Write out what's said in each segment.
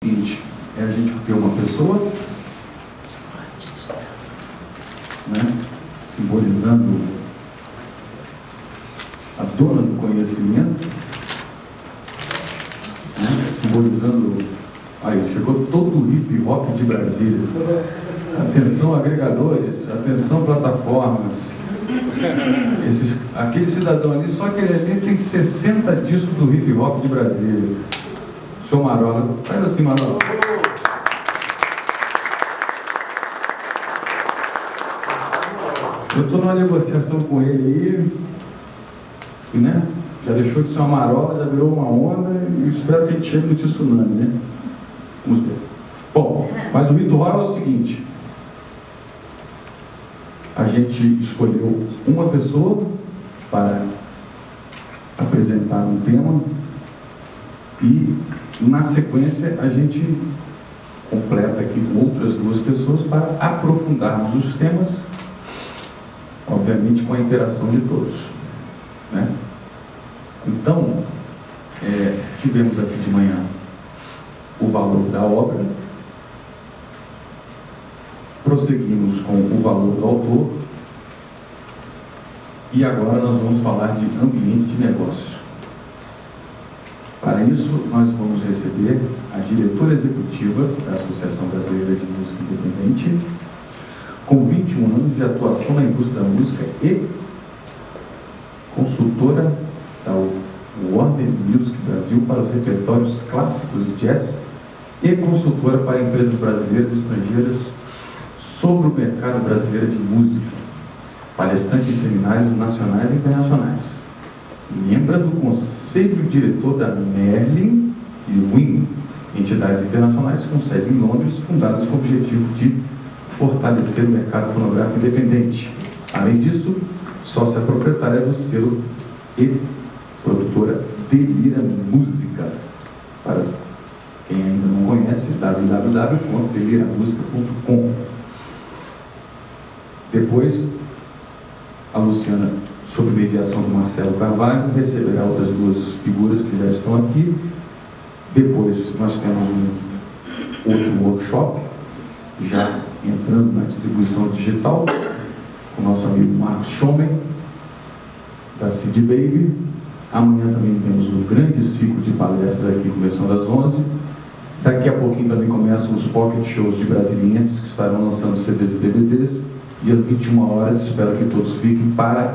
seguinte, é a gente ter uma pessoa, né, simbolizando a dona do conhecimento, né, simbolizando, aí chegou todo o hip hop de Brasília. Atenção agregadores, atenção plataformas. Aquele cidadão ali, só aquele ali tem 60 discos do hip hop de Brasília. Seu Marola, faz assim, Marola. Eu estou numa negociação com ele aí, né? Já deixou de ser uma marola, já virou uma onda, e espero que a gente chegue no tsunami, né? Vamos ver. Bom, mas o ritual é o seguinte: a gente escolheu uma pessoa para apresentar um tema e, na sequência, a gente completa aqui outras duas pessoas para aprofundarmos os temas, obviamente com a interação de todos, né? Então, tivemos aqui de manhã o valor da obra, prosseguimos com o valor do autor e agora nós vamos falar de ambiente de negócios. Para isso, nós vamos receber a diretora executiva da Associação Brasileira de Música Independente, com 21 anos de atuação na indústria da música e consultora da Warner Music Brasil para os repertórios clássicos de jazz e consultora para empresas brasileiras e estrangeiras sobre o mercado brasileiro de música, palestrante em seminários nacionais e internacionais, membro do Conselho Diretor da Merlin e Win, entidades internacionais com sede em Londres, fundadas com o objetivo de fortalecer o mercado fonográfico independente. Além disso, sócia proprietária do selo e produtora Delira Música. Para quem ainda não conhece, www.deliramusica.com. Depois, a Luciana, sob mediação do Marcelo Carvalho, receberá outras duas figuras que já estão aqui. Depois, nós temos um outro workshop, já entrando na distribuição digital, com o nosso amigo Marcos Schomen, da CD Baby. Amanhã também temos um grande ciclo de palestras aqui, começando às 11. Daqui a pouquinho também começam os pocket shows de brasilienses que estarão lançando CDs e DVDs. E às 21 horas, espero que todos fiquem para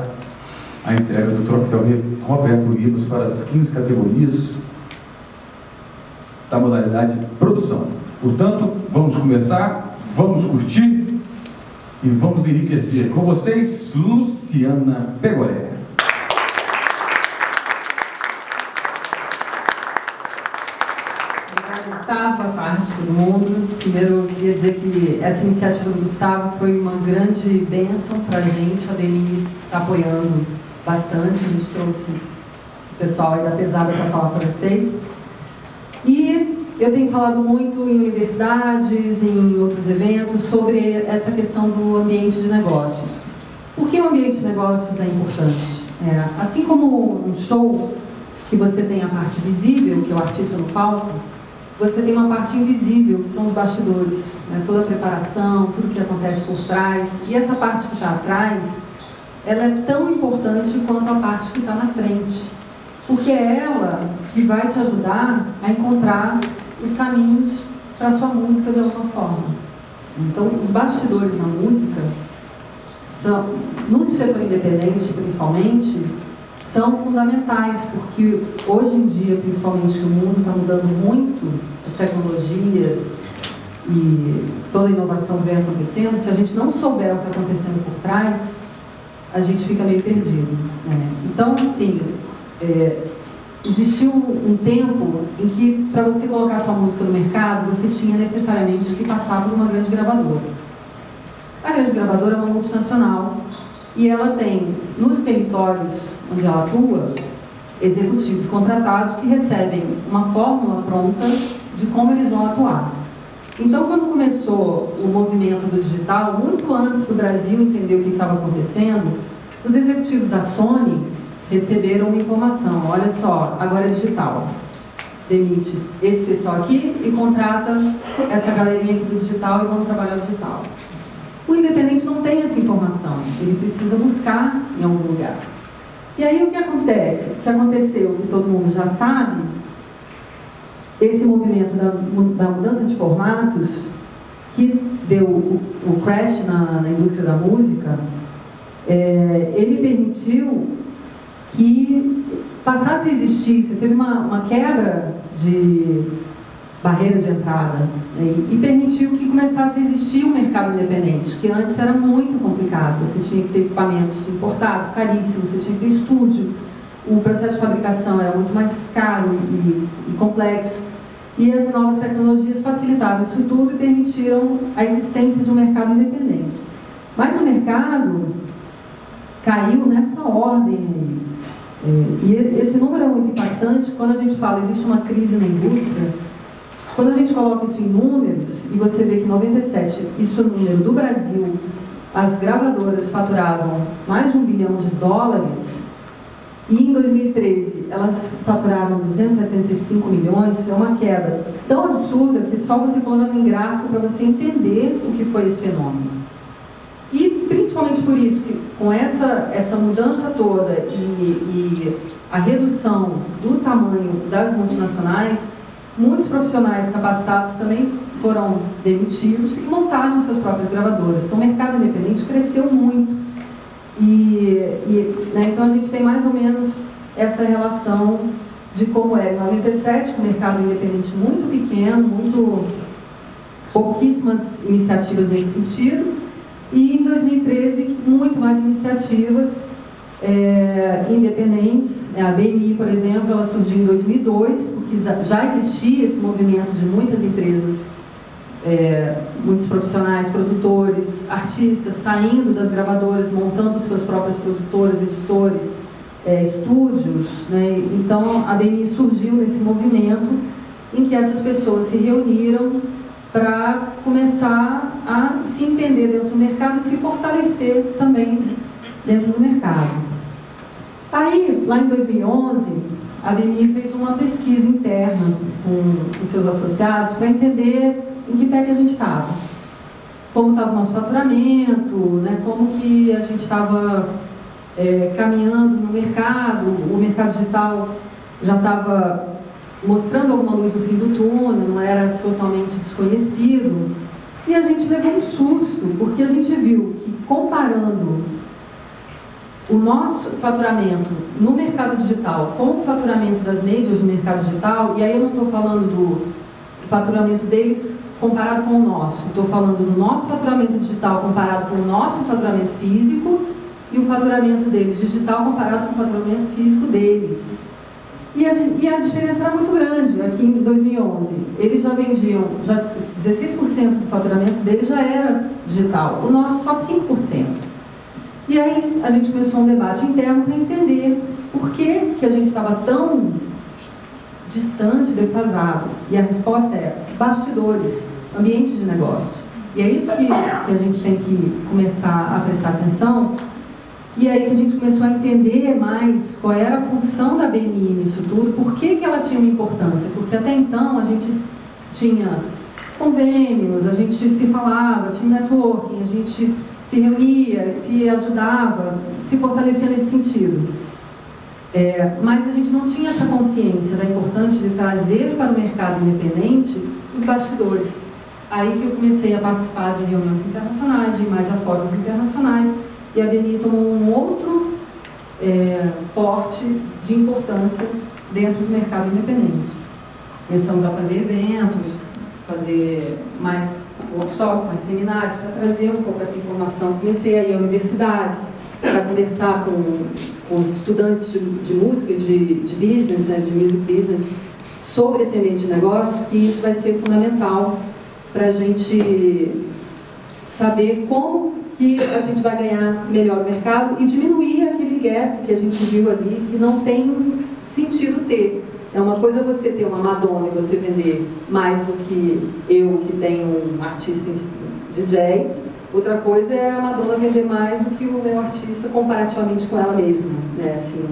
a entrega do troféu Roberto Ribas para as 15 categorias da modalidade produção. Portanto, vamos começar, vamos curtir e vamos enriquecer. Com vocês, Luciana Pegoré. Gustavo, boa tarde, todo mundo. Primeiro, eu queria dizer que essa iniciativa do Gustavo foi uma grande bênção para a gente. A DMI está apoiando bastante. A gente trouxe o pessoal aí da pesada para falar para vocês. E eu tenho falado muito em universidades, em outros eventos, sobre essa questão do ambiente de negócios. Por que o ambiente de negócios é importante? Assim como um show, que você tem a parte visível, que é o artista no palco, você tem uma parte invisível, que são os bastidores, né? Toda a preparação, tudo que acontece por trás. E essa parte que está atrás, ela é tão importante quanto a parte que está na frente. Porque é ela que vai te ajudar a encontrar os caminhos para a sua música de alguma forma. Então, os bastidores na música, no setor independente principalmente, são fundamentais, porque hoje em dia, principalmente, que o mundo está mudando muito, as tecnologias e toda a inovação vem acontecendo. Se a gente não souber o que está acontecendo por trás, a gente fica meio perdido, né? Então, assim, existiu um tempo em que, para você colocar sua música no mercado, você tinha necessariamente que passar por uma grande gravadora. A grande gravadora é uma multinacional e ela tem, nos territórios onde ela atua, executivos contratados que recebem uma fórmula pronta de como eles vão atuar. Então, quando começou o movimento do digital, muito antes do Brasil entender o que estava acontecendo, os executivos da Sony receberam uma informação: olha só, agora é digital. demite esse pessoal aqui e contrata essa galerinha aqui do digital e vamos trabalhar o digital. O independente não tem essa informação, ele precisa buscar em algum lugar. E aí o que acontece? O que aconteceu, que todo mundo já sabe, esse movimento da mudança de formatos, que deu o crash na indústria da música, ele permitiu que passasse a existir, você teve uma quebra de barreira de entrada, e permitiu que começasse a existir um mercado independente, que antes era muito complicado. Você tinha que ter equipamentos importados, caríssimos, você tinha que ter estúdio, o processo de fabricação era muito mais caro e complexo, e as novas tecnologias facilitaram isso tudo e permitiram a existência de um mercado independente. Mas o mercado caiu nessa ordem aí. E esse número é muito impactante quando a gente fala existe uma crise na indústria. Quando a gente coloca isso em números, e você vê que em 97, isso é o número do Brasil, as gravadoras faturavam mais de $1 bilhão, e em 2013 elas faturaram 275 milhões, é uma quebra tão absurda que só você colocando em gráfico para você entender o que foi esse fenômeno. E principalmente por isso, que com essa mudança toda e a redução do tamanho das multinacionais, muitos profissionais capacitados também foram demitidos e montaram suas próprias gravadoras. Então o mercado independente cresceu muito. Então a gente tem mais ou menos essa relação de como era em 97, com o mercado independente muito pequeno, pouquíssimas iniciativas nesse sentido, e em 2013 muito mais iniciativas independentes. A BMI, por exemplo, ela surgiu em 2002, porque já existia esse movimento de muitas empresas, muitos profissionais, produtores, artistas saindo das gravadoras, montando suas próprias produtoras, editores, estúdios, né? Então a BMI surgiu nesse movimento em que essas pessoas se reuniram para começar a se entender dentro do mercado e se fortalecer também dentro do mercado. Aí, lá em 2011, a BMI fez uma pesquisa interna com os seus associados para entender em que pé que a gente estava. Como estava o nosso faturamento, né? Como que a gente estava caminhando no mercado, o mercado digital já estava mostrando alguma luz no fim do túnel, não era totalmente desconhecido. E a gente levou um susto, porque a gente viu que comparando o nosso faturamento no mercado digital com o faturamento das mídias no mercado digital, e aí eu não estou falando do faturamento deles comparado com o nosso, estou falando do nosso faturamento digital comparado com o nosso faturamento físico e o faturamento deles digital comparado com o faturamento físico deles. E a diferença era muito grande. Aqui em 2011, eles já vendiam, 16% do faturamento deles já era digital, o nosso só 5%. E aí a gente começou um debate interno para entender por que a gente estava tão distante, defasado. E a resposta é bastidores, ambiente de negócio. E é isso que a gente tem que começar a prestar atenção. E aí que a gente começou a entender mais qual era a função da BMI nisso tudo, por que ela tinha uma importância. Porque até então a gente tinha convênios, a gente se falava, tinha networking, a gente se reunia, se ajudava, se fortalecia nesse sentido. Mas a gente não tinha essa consciência da importância de trazer para o mercado independente os bastidores. Aí que eu comecei a participar de reuniões internacionais, de ir mais a fóruns internacionais, e a BMI tomou um outro porte de importância dentro do mercado independente. Começamos a fazer eventos, fazer mais workshops, mais seminários, para trazer um pouco essa informação. Comecei a ir a universidades para conversar com os estudantes de música, de business, de music business, sobre esse ambiente de negócio, que isso vai ser fundamental para a gente saber como que a gente vai ganhar melhor o mercado e diminuir aquele gap que a gente viu ali, que não tem sentido ter. É uma coisa você ter uma Madonna e você vender mais do que eu, que tenho um artista de jazz. Outra coisa é a Madonna vender mais do que o meu artista comparativamente com ela mesma, né? Assim,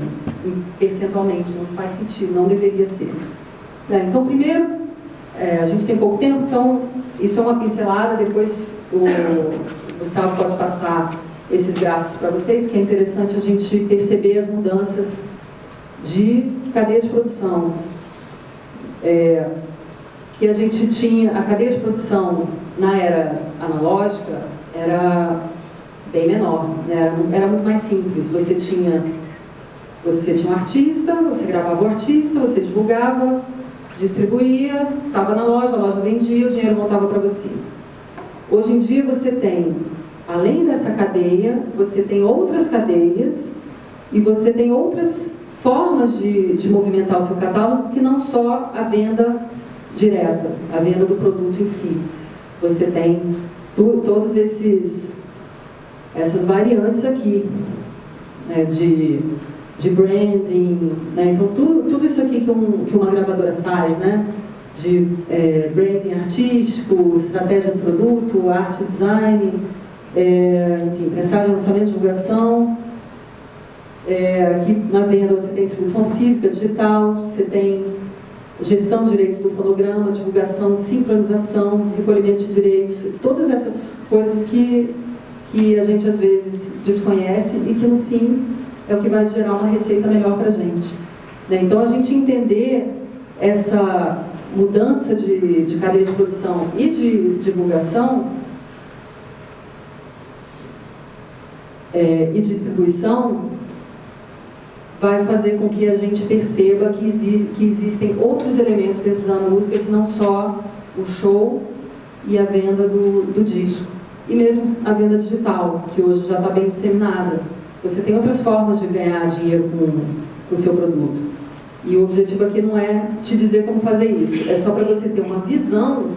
percentualmente, não faz sentido, não deveria ser. Então, primeiro, a gente tem pouco tempo, então isso é uma pincelada, depois o Gustavo pode passar esses gráficos para vocês, que é interessante a gente perceber as mudanças de cadeia de produção. Que a gente tinha, a cadeia de produção na era analógica era bem menor, né? Era muito mais simples. Você tinha um artista, você gravava o artista, você divulgava, distribuía, estava na loja, a loja vendia, o dinheiro voltava para você. Hoje em dia você tem, além dessa cadeia, você tem outras cadeias e você tem outras formas de movimentar o seu catálogo que não só a venda direta, a venda do produto em si. Você tem todos essas variantes aqui, né, de branding, né? Então tudo isso aqui que uma gravadora faz, né? De branding artístico, estratégia do produto, arte design, enfim, mensagem, lançamento, divulgação. Aqui na venda você tem distribuição física, digital, você tem gestão de direitos do fonograma, divulgação, sincronização, recolhimento de direitos, todas essas coisas que a gente às vezes desconhece e que no fim é o que vai gerar uma receita melhor para a gente. Né? Então a gente entender essa mudança de cadeia de produção e de divulgação e distribuição vai fazer com que a gente perceba que existem outros elementos dentro da música que não só o show e a venda do disco. E mesmo a venda digital, que hoje já está bem disseminada. Você tem outras formas de ganhar dinheiro com o seu produto. E o objetivo aqui não é te dizer como fazer isso, é só para você ter uma visão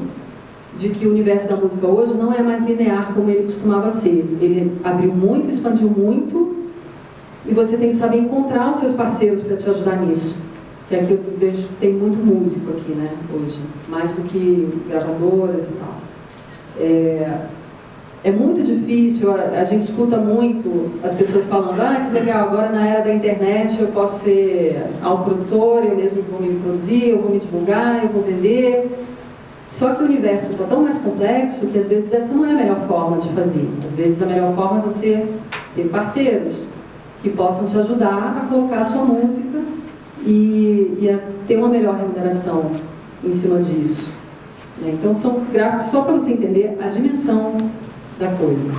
de que o universo da música hoje não é mais linear como ele costumava ser. Ele abriu muito, expandiu muito, e você tem que saber encontrar os seus parceiros para te ajudar nisso. Que aqui eu vejo que tem muito músico aqui, né, hoje, mais do que gravadoras e tal. É muito difícil, a gente escuta muito as pessoas falando, que legal, agora na era da internet eu posso ser autoprodutor, eu mesmo vou me produzir, eu vou me divulgar, eu vou vender. Só que o universo está tão mais complexo que às vezes essa não é a melhor forma de fazer. Às vezes a melhor forma é você ter parceiros que possam te ajudar a colocar a sua música e a ter uma melhor remuneração em cima disso. Então são gráficos só para você entender a dimensão da coisa.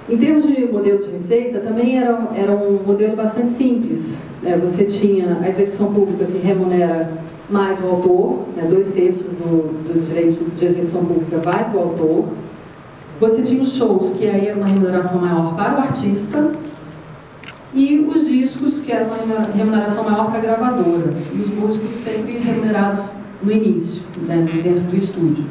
Em termos de modelo de receita, também era um modelo bastante simples. Você tinha a execução pública que remunera mais o autor, 2/3 do direito de execução pública vai para o autor. Você tinha os shows, que aí era uma remuneração maior para o artista, e os discos, que era uma remuneração maior para a gravadora, e os músicos sempre remunerados no início, dentro do estúdio.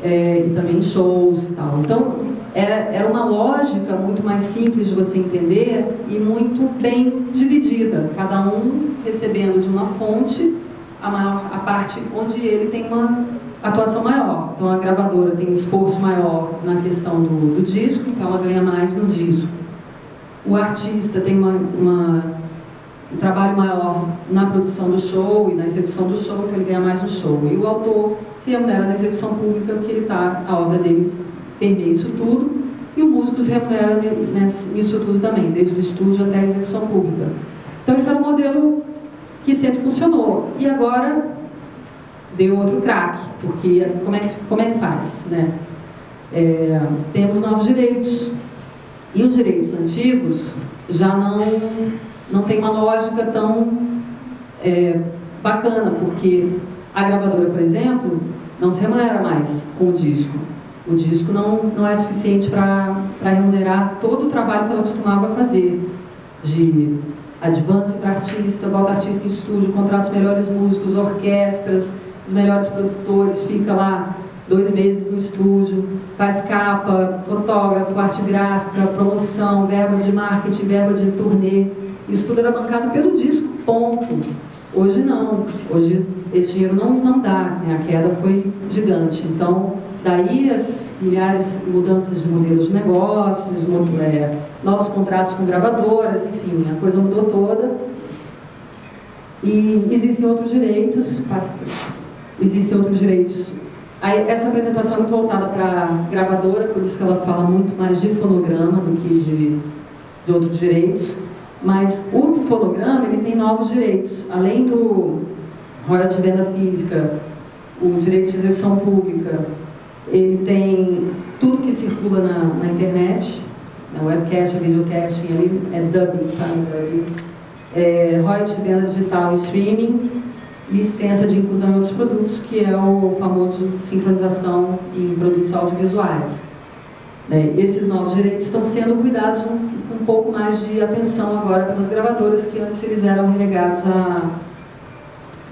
E também shows e tal. Então, era uma lógica muito mais simples de você entender e muito bem dividida, cada um recebendo de uma fonte a parte onde ele tem uma atuação maior. Então, a gravadora tem um esforço maior na questão do disco, então ela ganha mais no disco. O artista tem um trabalho maior na produção do show e na execução do show, então ele ganha mais no show. E o autor se remunera na execução pública, porque a obra dele permeia isso tudo, e o músico se remunera nisso tudo também, desde o estúdio até a execução pública. Então esse era um modelo que sempre funcionou. E agora deu outro craque, porque como é que faz? Né? Temos novos direitos. E os direitos antigos já não tem uma lógica tão bacana, porque a gravadora, por exemplo, não se remunera mais com o disco. O disco não é suficiente para remunerar todo o trabalho que ela costumava fazer, de advance para artista, bota artista em estúdio, contrata os melhores músicos, orquestras, os melhores produtores, fica lá 2 meses no estúdio, faz capa, fotógrafo, arte gráfica, promoção, verba de marketing, verba de turnê. Isso tudo era bancado pelo disco, ponto. Hoje não. Hoje esse dinheiro não dá, né? A queda foi gigante. Então, daí as milhares de mudanças de modelos de negócios, novos contratos com gravadoras, enfim, a coisa mudou toda. E existem outros direitos, existem outros direitos. Aí, essa apresentação é muito voltada para a gravadora, por isso que ela fala muito mais de fonograma do que de outros direitos. Mas o fonograma, ele tem novos direitos. Além do royalty de venda física, o direito de execução pública, ele tem tudo que circula na internet, a webcast, a videocasting, ali é dubbing, tá? Royalty de venda digital e streaming, licença de inclusão em outros produtos, que é o famoso sincronização em produtos audiovisuais. Esses novos direitos estão sendo cuidados com um pouco mais de atenção agora pelas gravadoras, que antes eles eram relegados a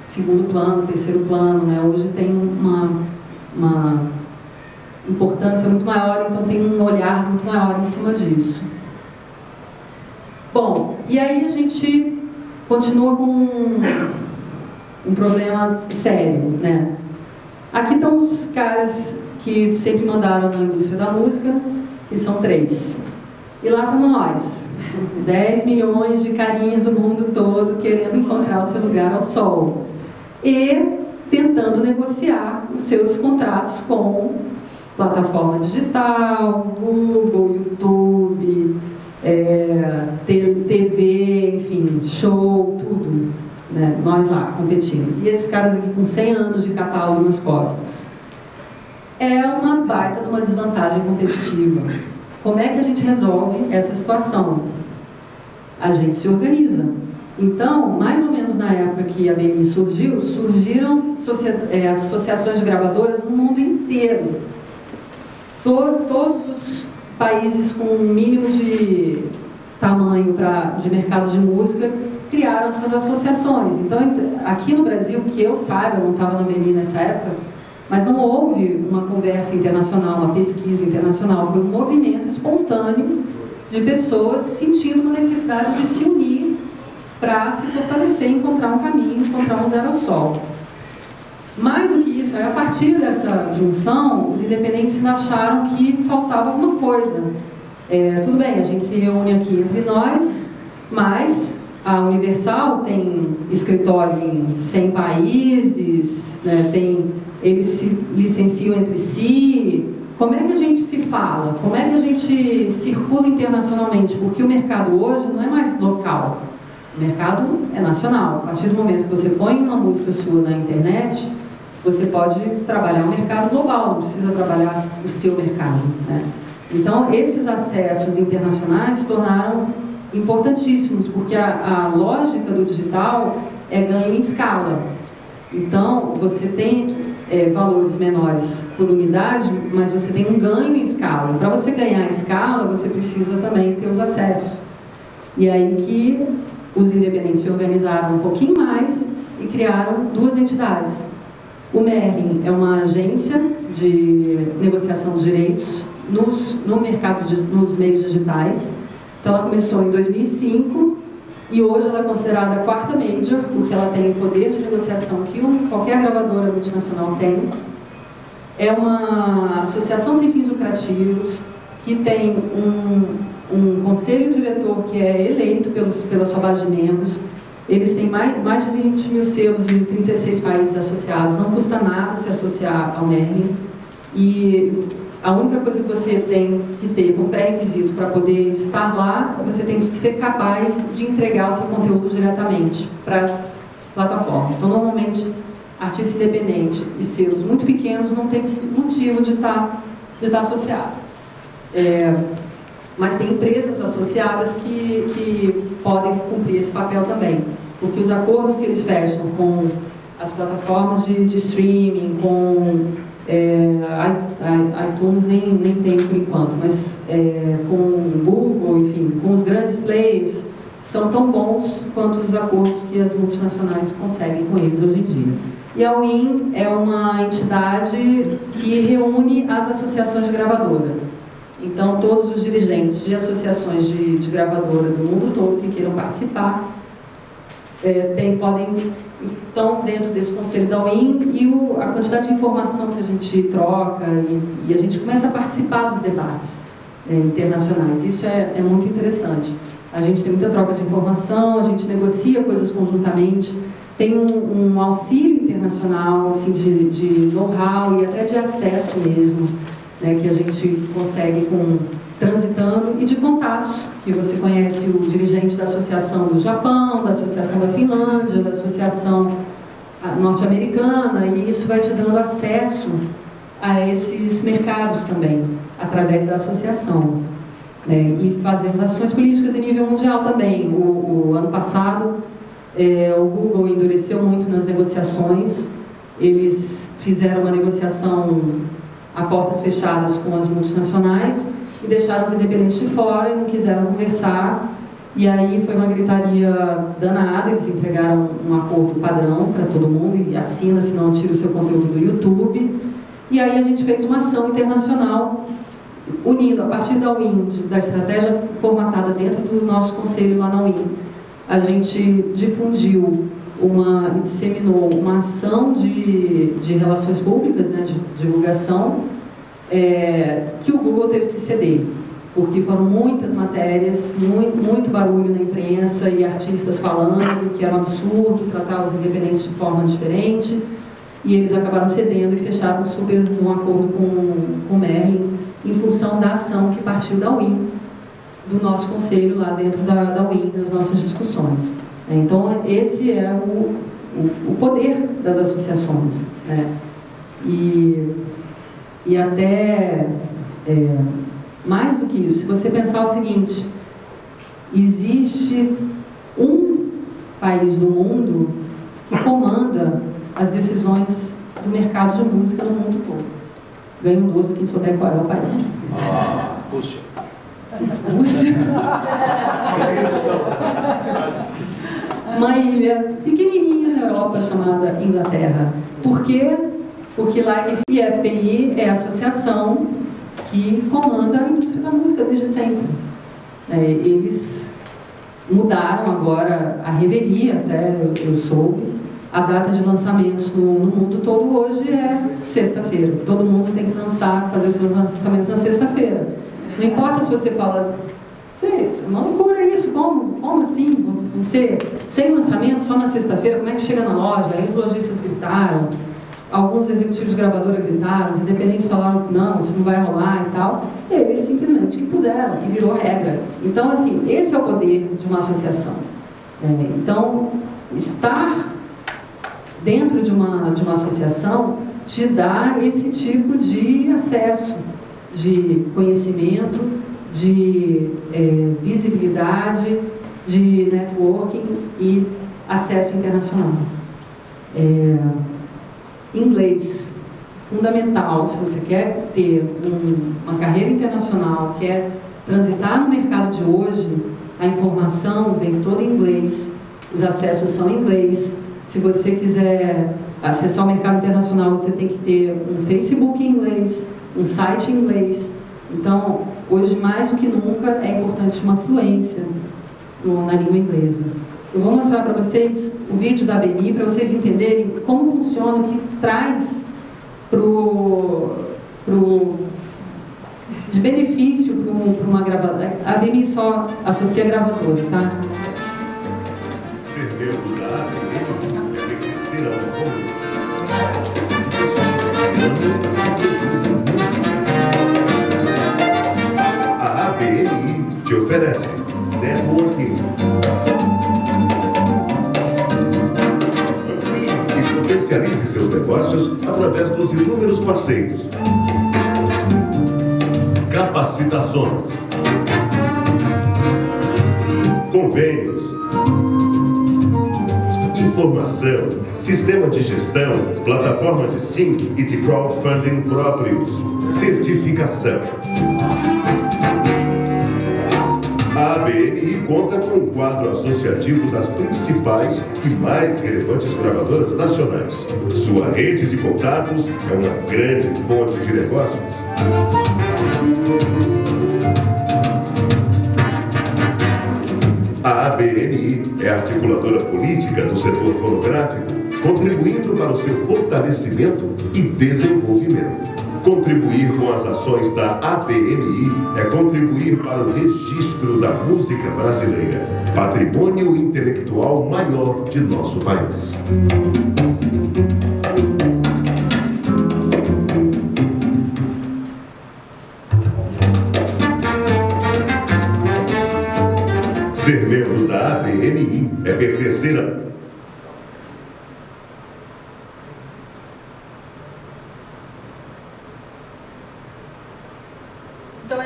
segundo plano, terceiro plano, né? Hoje tem uma importância muito maior, então tem um olhar muito maior em cima disso. Bom, e aí a gente continua com um problema sério, né? Aqui estão os caras que sempre mandaram na indústria da música, que são 3. E lá como nós, 10 milhões de carinhas do mundo todo querendo encontrar o seu lugar ao sol. E tentando negociar os seus contratos com plataforma digital, Google, YouTube, TV, enfim, show, tudo, né? Nós lá competindo. E esses caras aqui com 100 anos de catálogo nas costas. É uma baita de uma desvantagem competitiva. Como é que a gente resolve essa situação? A gente se organiza. Então, mais ou menos na época que a BMI surgiram associações de gravadoras no mundo inteiro. Todos os países com um mínimo de tamanho de mercado de música criaram suas associações. Então, aqui no Brasil, que eu saiba, eu não estava na BMI nessa época, mas não houve uma conversa internacional, uma pesquisa internacional. Foi um movimento espontâneo de pessoas sentindo uma necessidade de se unir para se fortalecer, encontrar um caminho, encontrar um lugar ao sol. Mais do que isso, a partir dessa junção, os independentes ainda acharam que faltava alguma coisa. Tudo bem, a gente se reúne aqui entre nós, mas a Universal tem escritório em 100 países, né, eles se licenciam entre si. Como é que a gente se fala? Como é que a gente circula internacionalmente? Porque o mercado hoje não é mais local. O mercado é nacional. A partir do momento que você põe uma música sua na internet, você pode trabalhar o mercado global, não precisa trabalhar o seu mercado, né? Então, esses acessos internacionais se tornaram importantíssimos, porque a lógica do digital é ganho em escala. Então, você tem valores menores por unidade, mas você tem um ganho em escala. Para você ganhar em escala, você precisa também ter os acessos. E aí que os independentes se organizaram um pouquinho mais e criaram 2 entidades. O Merlin é uma agência de negociação de direitos no mercado nos meios digitais. Então ela começou em 2005 e hoje ela é considerada a 4ª major, porque ela tem o poder de negociação que qualquer gravadora multinacional tem. É uma associação sem fins lucrativos que tem um conselho diretor que é eleito pela sua base de membros. Eles têm mais de 20 mil selos em 36 países associados. Não custa nada se associar ao Merlin. E a única coisa que você tem que ter como pré-requisito para poder estar lá, você tem que ser capaz de entregar o seu conteúdo diretamente para as plataformas. Então, normalmente, artista independente e selos muito pequenos não tem motivo de estar associado. Mas tem empresas associadas que podem cumprir esse papel também, porque os acordos que eles fecham com as plataformas de streaming, com iTunes nem tem por enquanto, mas com Google, enfim, com os grandes players, são tão bons quanto os acordos que as multinacionais conseguem com eles hoje em dia. E a WIN é uma entidade que reúne as associações de gravadora. Então, todos os dirigentes de associações de gravadora do mundo todo que queiram participar estão dentro desse conselho da WIN, e a quantidade de informação que a gente troca e a gente começa a participar dos debates internacionais. Isso é muito interessante. A gente tem muita troca de informação, a gente negocia coisas conjuntamente. tem um auxílio internacional, assim, de know-how e até de acesso mesmo, né, que a gente consegue transitando, e de contatos, que você conhece o dirigente da Associação do Japão, da Associação da Finlândia, da Associação norte-americana, e isso vai te dando acesso a esses mercados também, através da associação. E fazemos ações políticas em nível mundial também. O ano passado, o Google endureceu muito nas negociações. Eles fizeram uma negociação a portas fechadas com as multinacionais e deixaram os independentes de fora e não quiseram conversar. E aí foi uma gritaria danada. Eles entregaram um acordo padrão para todo mundo, e assina, senão tira o seu conteúdo do YouTube. E aí a gente fez uma ação internacional unindo, a partir da UIN, da estratégia formatada dentro do nosso conselho lá na UIN. A gente difundiu e disseminou uma ação de relações públicas, né, de divulgação, que o Google teve que ceder, porque foram muitas matérias, muito barulho na imprensa e artistas falando que era um absurdo tratar os independentes de forma diferente, e eles acabaram cedendo e fecharam um acordo com o Merlin, em função da ação que partiu da UIN, do nosso conselho lá dentro da UIN, nas nossas discussões. Então, esse é o poder das associações, né? E até mais do que isso, se você pensar o seguinte: existe um país do mundo que comanda as decisões do mercado de música no mundo todo. Ganha um doce quem souber qual é o país. Rússia. Uma ilha pequenininha na Europa chamada Inglaterra. Por quê? Porque lá a FPI é a associação que comanda a indústria da música desde sempre. Eles mudaram agora a revelia, até eu soube, a data de lançamentos no mundo todo hoje é sexta-feira. Todo mundo tem que fazer os seus lançamentos na sexta-feira. Não importa se você fala, uma loucura isso, como assim? Você, sem lançamento, só na sexta-feira, como é que chega na loja? Aí os lojistas gritaram, alguns executivos de gravadora gritaram, os independentes falaram que não, isso não vai rolar e tal. E eles simplesmente impuseram, e virou regra. Então, assim, esse é o poder de uma associação. Então, estar dentro de uma associação te dá esse tipo de acesso, de conhecimento, de visibilidade, de networking e acesso internacional. Inglês, fundamental, se você quer ter uma carreira internacional, quer transitar no mercado de hoje, a informação vem toda em inglês, os acessos são em inglês. Se você quiser acessar o mercado internacional, você tem que ter um Facebook em inglês, um site em inglês. Então, hoje, mais do que nunca, é importante uma fluência na língua inglesa. Eu vou mostrar para vocês o vídeo da ABMI, para vocês entenderem como funciona, o que traz de benefício para uma gravadora. A ABMI só associa gravadora, tá? A ABMI te oferece networking. Amplie e potencialize seus negócios através dos inúmeros parceiros. Capacitações, convênios, informação, sistema de gestão, plataforma de sync e de crowdfunding próprios, certificação. A ABMI conta com um quadro associativo das principais e mais relevantes gravadoras nacionais. Sua rede de contatos é uma grande fonte de negócios. A ABMI é articuladora política do setor fonográfico, contribuindo para o seu fortalecimento e desenvolvimento. Contribuir com as ações da ABMI é contribuir para o registro da música brasileira, patrimônio intelectual maior de nosso país. Ser membro da ABMI é pertencer a... Então,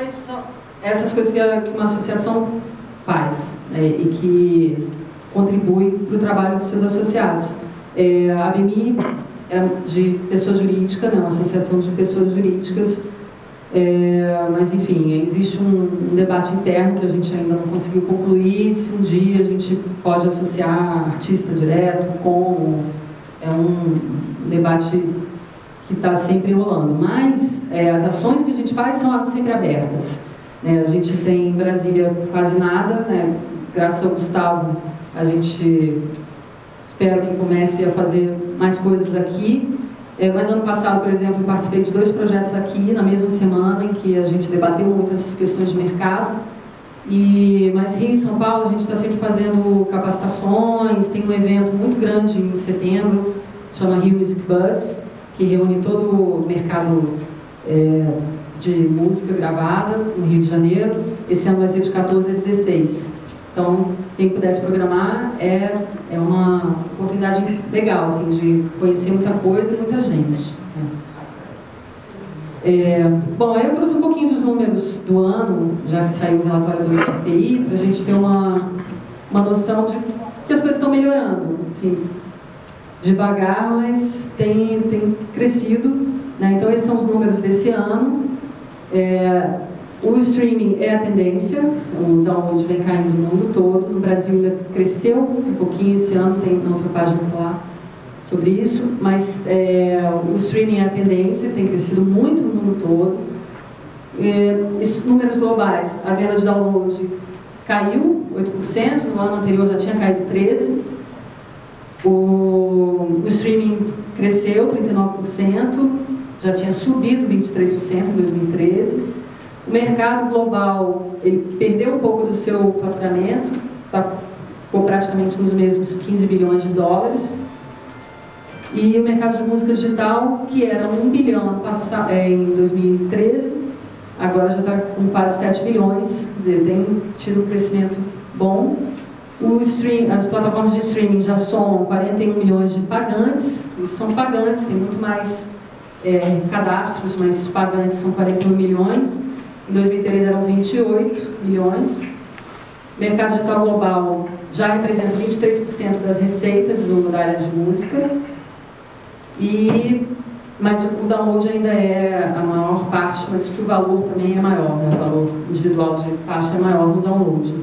essas coisas que uma associação faz, né, e que contribui para o trabalho dos seus associados. A ABMI é de pessoa jurídica, né, uma associação de pessoas jurídicas, mas, enfim, existe um debate interno que a gente ainda não conseguiu concluir, se um dia a gente pode associar artista direto, como é um debate que está sempre rolando, mas as ações que a gente faz são sempre abertas. A gente tem em Brasília quase nada, né? Graças ao Gustavo, a gente espera que comece a fazer mais coisas aqui. Mas ano passado, por exemplo, eu participei de 2 projetos aqui, na mesma semana, em que a gente debateu muito essas questões de mercado. Mas Rio e São Paulo, a gente está sempre fazendo capacitações, tem um evento muito grande em setembro, chama Rio Music Buzz, que reúne todo o mercado de música gravada no Rio de Janeiro. Esse ano vai ser de 14 a 16. Então, quem pudesse programar, é uma oportunidade legal, assim, de conhecer muita coisa e muita gente. Bom, aí eu trouxe um pouquinho dos números do ano, já que saiu o relatório do IFPI, para a gente ter uma noção de que as coisas estão melhorando. Assim, devagar, mas tem crescido, né? Então esses são os números desse ano. O streaming é a tendência, o download vem caindo no mundo todo. No Brasil ainda cresceu um pouquinho esse ano, tem na outra página falar sobre isso, mas o streaming é a tendência, tem crescido muito no mundo todo. Esses números globais, a venda de download caiu 8%, no ano anterior já tinha caído 13%. O streaming cresceu 39%, já tinha subido 23% em 2013. O mercado global, ele perdeu um pouco do seu faturamento, ficou praticamente nos mesmos 15 bilhões de dólares. E o mercado de música digital, que era 1 bilhão em 2013, agora já está com quase 7 bilhões, quer dizer, tem tido um crescimento bom. As plataformas de streaming já somam 41 milhões de pagantes, e são pagantes, tem muito mais cadastros, mas pagantes são 41 milhões. Em 2013 eram 28 milhões. O mercado digital global já representa 23% das receitas da área de música, mas o download ainda é a maior parte, mas que o valor também é maior, né? O valor individual de faixa é maior no download.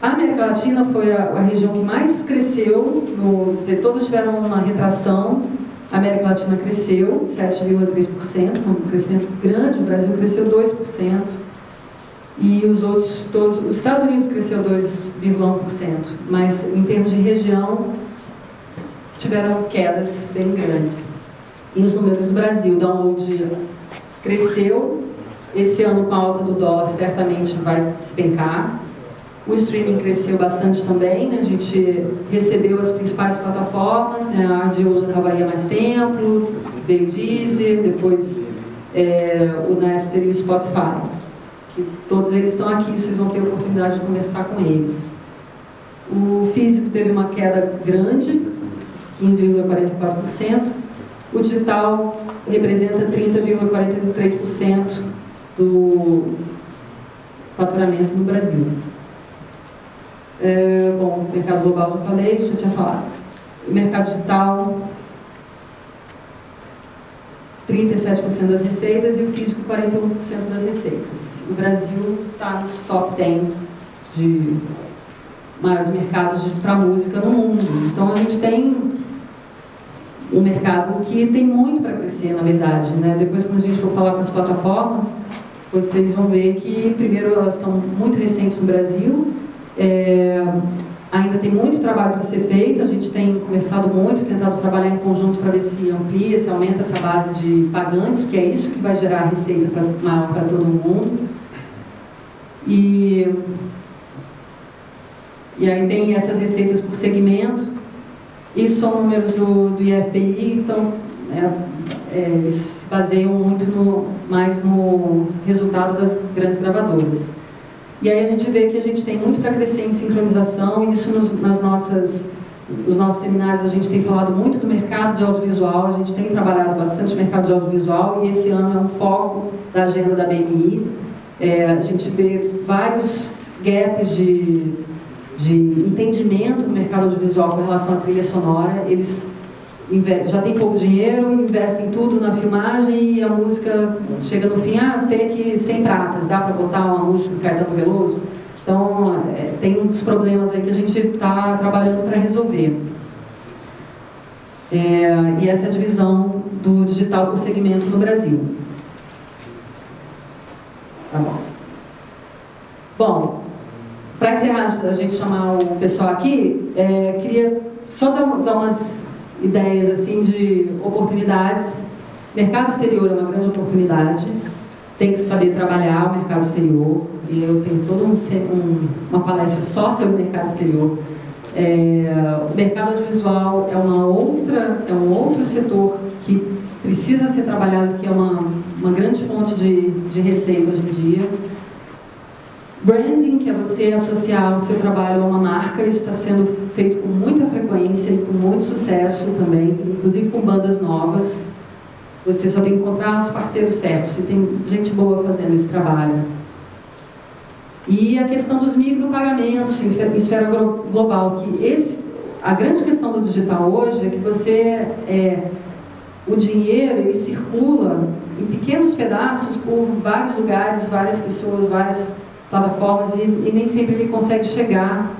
A América Latina foi a região que mais cresceu, quer dizer, todas tiveram uma retração. A América Latina cresceu 7,3%, um crescimento grande. O Brasil cresceu 2%. E os outros todos, os Estados Unidos cresceu 2,1%, mas em termos de região tiveram quedas bem grandes. E os números do Brasil, o download cresceu, esse ano com a alta do dólar certamente vai despencar. O streaming cresceu bastante também, né? A gente recebeu as principais plataformas, né? A RDO já estava aí há mais tempo, veio o Deezer, depois o Napster e o Spotify. Que todos eles estão aqui, vocês vão ter a oportunidade de conversar com eles. O físico teve uma queda grande, 15,44%. O digital representa 30,43% do faturamento no Brasil. Bom, o mercado global já falei, já tinha falado. O mercado digital, 37% das receitas, e o físico 41% das receitas. O Brasil está nos top 10 de maiores mercados para música no mundo. Então a gente tem um mercado que tem muito para crescer, na verdade, né? Depois, quando a gente for falar com as plataformas, vocês vão ver que, primeiro, elas estão muito recentes no Brasil, Ainda tem muito trabalho para ser feito, a gente tem conversado muito, tentado trabalhar em conjunto para ver se amplia, se aumenta essa base de pagantes, porque é isso que vai gerar receita maior para todo mundo. E aí tem essas receitas por segmento. Isso são números do IFPI, então eles se baseiam muito mais no resultado das grandes gravadoras. E aí a gente vê que a gente tem muito para crescer em sincronização, e isso nos nossos seminários a gente tem falado muito do mercado de audiovisual, a gente tem trabalhado bastante no mercado de audiovisual, e esse ano é um foco da agenda da BMI. A gente vê vários gaps de entendimento do mercado audiovisual com relação à trilha sonora. Eles já tem pouco dinheiro, investem tudo na filmagem, e a música chega no fim, tem aqui 100 pratas, dá para botar uma música do Caetano Veloso? Então, tem um dos problemas aí que a gente está trabalhando para resolver. E essa é a divisão do digital por segmento no Brasil. Tá bom. Bom, para encerrar, a gente chamar o pessoal aqui, queria só dar umas ideias assim de oportunidades. Mercado exterior é uma grande oportunidade, tem que saber trabalhar o mercado exterior, e eu tenho toda uma palestra só sobre o mercado exterior. O mercado audiovisual é um outro setor que precisa ser trabalhado, que é uma grande fonte de receita hoje em dia. Branding, que é você associar o seu trabalho a uma marca, isso está sendo feito com muita frequência e com muito sucesso também, inclusive com bandas novas. Você só tem que encontrar os parceiros certos, e tem gente boa fazendo esse trabalho. E a questão dos micropagamentos em esfera global, que a grande questão do digital hoje é que o dinheiro ele circula em pequenos pedaços por vários lugares, várias pessoas, várias plataformas, e nem sempre ele consegue chegar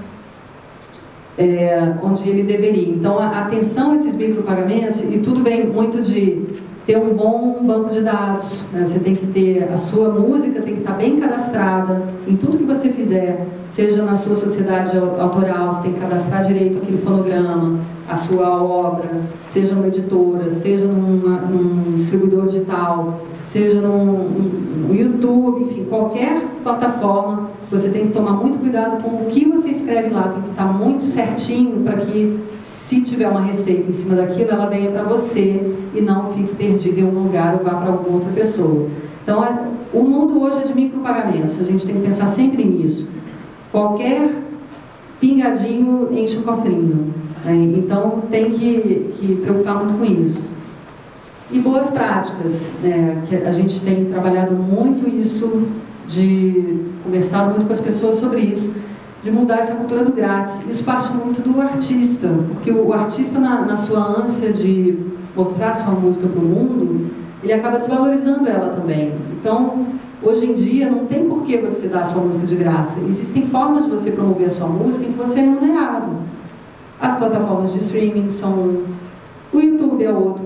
onde ele deveria. Então, a atenção a esses micropagamentos, e tudo vem muito de ter um bom banco de dados, né? Você tem que ter, a sua música tem que estar bem cadastrada em tudo que você fizer, seja na sua sociedade autoral, você tem que cadastrar direito aquele fonograma, a sua obra, seja numa editora, seja num distribuidor digital, seja no YouTube, enfim, qualquer plataforma, você tem que tomar muito cuidado com o que você escreve lá, tem que estar muito certinho para que, se tiver uma receita em cima daquilo, ela venha para você e não fique perdida em algum lugar ou vá para alguma outra pessoa. Então, o mundo hoje é de micropagamentos, a gente tem que pensar sempre nisso. Qualquer pingadinho enche o cofrinho, né? Então tem que preocupar muito com isso. E boas práticas, né? Que a gente tem trabalhado muito isso, conversado muito com as pessoas sobre isso, de mudar essa cultura do grátis. Isso parte muito do artista, porque o artista, na sua ânsia de mostrar sua música para o mundo, ele acaba desvalorizando ela também. Então, hoje em dia, não tem por que você dar a sua música de graça. Existem formas de você promover a sua música em que você é remunerado. As plataformas de streaming são... O YouTube é outro.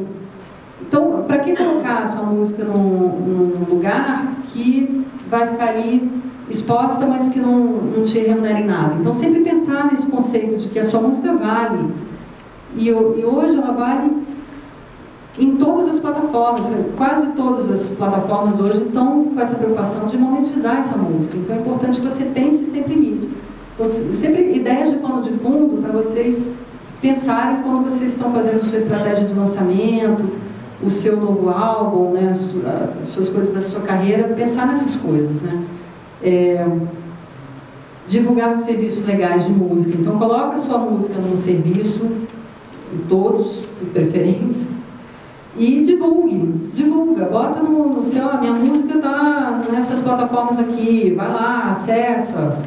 Então, para que colocar a sua música num lugar que vai ficar ali exposta, mas que não te remunera em nada? Então, sempre pensar nesse conceito de que a sua música vale. E hoje ela vale em todas as plataformas. Quase todas as plataformas hoje estão com essa preocupação de monetizar essa música. Então, é importante que você pense sempre nisso. Então, sempre ideias de pano de fundo para vocês pensarem quando vocês estão fazendo sua estratégia de lançamento, o seu novo álbum, né, as suas coisas da sua carreira, pensar nessas coisas, né? Divulgar os serviços legais de música. Então, coloca a sua música num serviço, em todos, de preferência, e divulga, bota no seu, a minha música está nessas plataformas aqui, vai lá, acessa.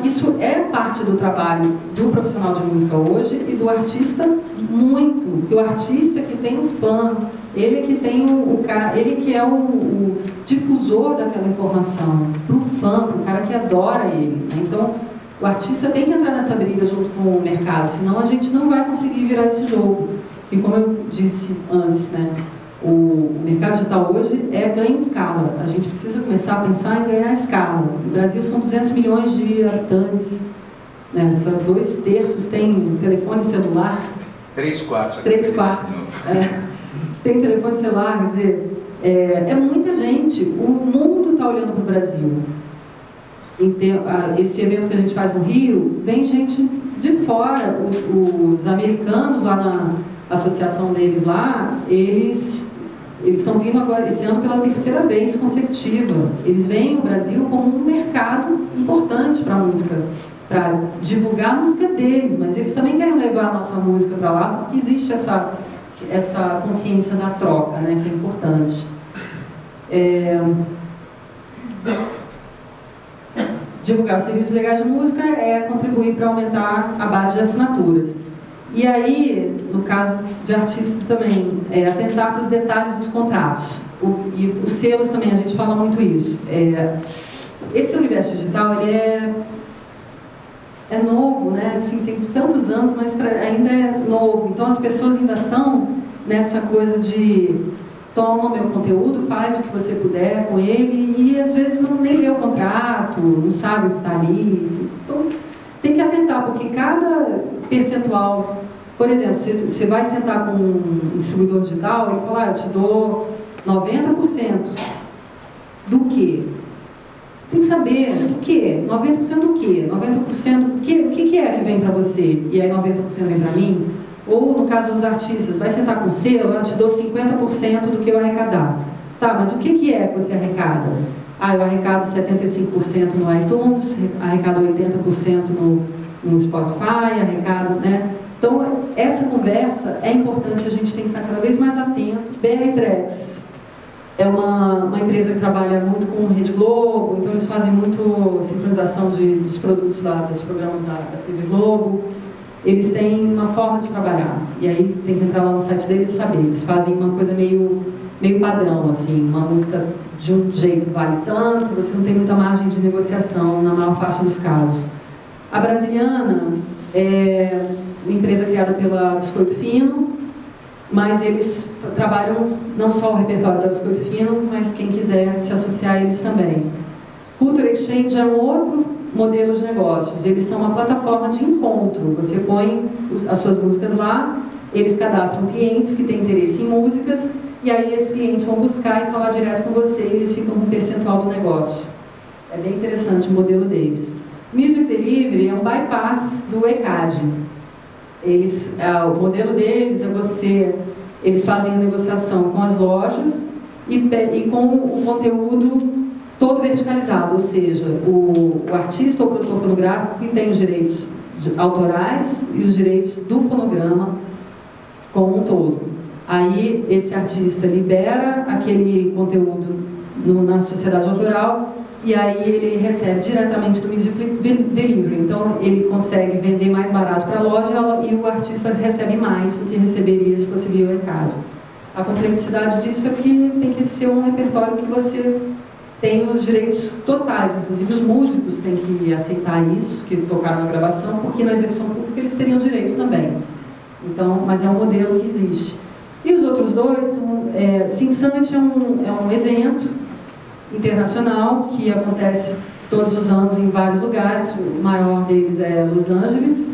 Isso é parte do trabalho do profissional de música hoje e do artista muito, porque o artista que tem um fã, ele que tem ele que é o difusor daquela informação para o fã, para o cara que adora ele, né? Então, o artista tem que entrar nessa briga junto com o mercado, senão a gente não vai conseguir virar esse jogo. E como eu disse antes, né, o mercado digital hoje é ganho em escala. A gente precisa começar a pensar em ganhar escala. No Brasil são 200 milhões de habitantes. nessa 2/3 tem telefone celular. 3/4. 3/4. Tem telefone celular, quer dizer, é muita gente. O mundo está olhando para o Brasil. Esse evento que a gente faz no Rio, vem gente de fora. Os americanos lá na associação deles lá, eles estão vindo agora esse ano pela 3ª vez consecutiva. Eles veem o Brasil como um mercado importante para a música, para divulgar a música deles, mas eles também querem levar a nossa música para lá, porque existe essa consciência da troca, né, que é importante. Divulgar os serviços legais de música é contribuir para aumentar a base de assinaturas. E aí, no caso de artista também, atentar para os detalhes dos contratos. E os selos também, a gente fala muito isso. Esse universo digital, ele é novo, né? Assim, tem tantos anos, mas ainda é novo. Então as pessoas ainda estão nessa coisa de toma meu conteúdo, faz o que você puder com ele e às vezes nem lê o contrato, não sabe o que está ali. Então tem que atentar, porque cada percentual, por exemplo, você vai sentar com um distribuidor digital e falar, eu te dou 90% do quê? Tem que saber do quê? 90% do quê? 90% do quê? O que é que vem para você? E aí 90% vem para mim? Ou, no caso dos artistas, vai sentar com o selo, eu te dou 50% do que eu arrecadar. Tá, mas o que é que você arrecada? Eu arrecado 75% no iTunes, arrecado 80% no Spotify, arrecado, né? Então, essa conversa é importante, a gente tem que estar cada vez mais atento. BR Tracks é uma empresa que trabalha muito com Rede Globo, então eles fazem muito sincronização dos produtos dos programas da TV Globo. Eles têm uma forma de trabalhar, e aí tem que entrar lá no site deles e saber. Eles fazem uma coisa meio padrão, assim, uma música de um jeito vale tanto, você não tem muita margem de negociação na maior parte dos casos. A Brasiliana é uma empresa criada pela Biscoito Fino, mas eles trabalham não só o repertório da Biscoito Fino, mas quem quiser se associar a eles também. Culture Exchange é um outro modelo de negócios. Eles são uma plataforma de encontro. Você põe as suas músicas lá, eles cadastram clientes que têm interesse em músicas, e aí esses clientes vão buscar e falar direto com você, e eles ficam com um percentual do negócio. É bem interessante o modelo deles. Music Delivery é um bypass do ECAD. O modelo deles eles fazem a negociação com as lojas e com o conteúdo todo verticalizado, ou seja, o artista ou produtor fonográfico que tem os direitos autorais e os direitos do fonograma como um todo. Aí esse artista libera aquele conteúdo na sociedade autoral e aí ele recebe diretamente do Music Delivery. Então ele consegue vender mais barato para a loja e o artista recebe mais do que receberia se fosse via o ECAD. A complexidade disso é que tem que ser um repertório que você tem os direitos totais, inclusive os músicos têm que aceitar isso, que tocaram na gravação, porque na execução pública eles teriam direito também. Então, mas é um modelo que existe. E os outros dois, Sync Summit é um evento internacional que acontece todos os anos em vários lugares. O maior deles é Los Angeles,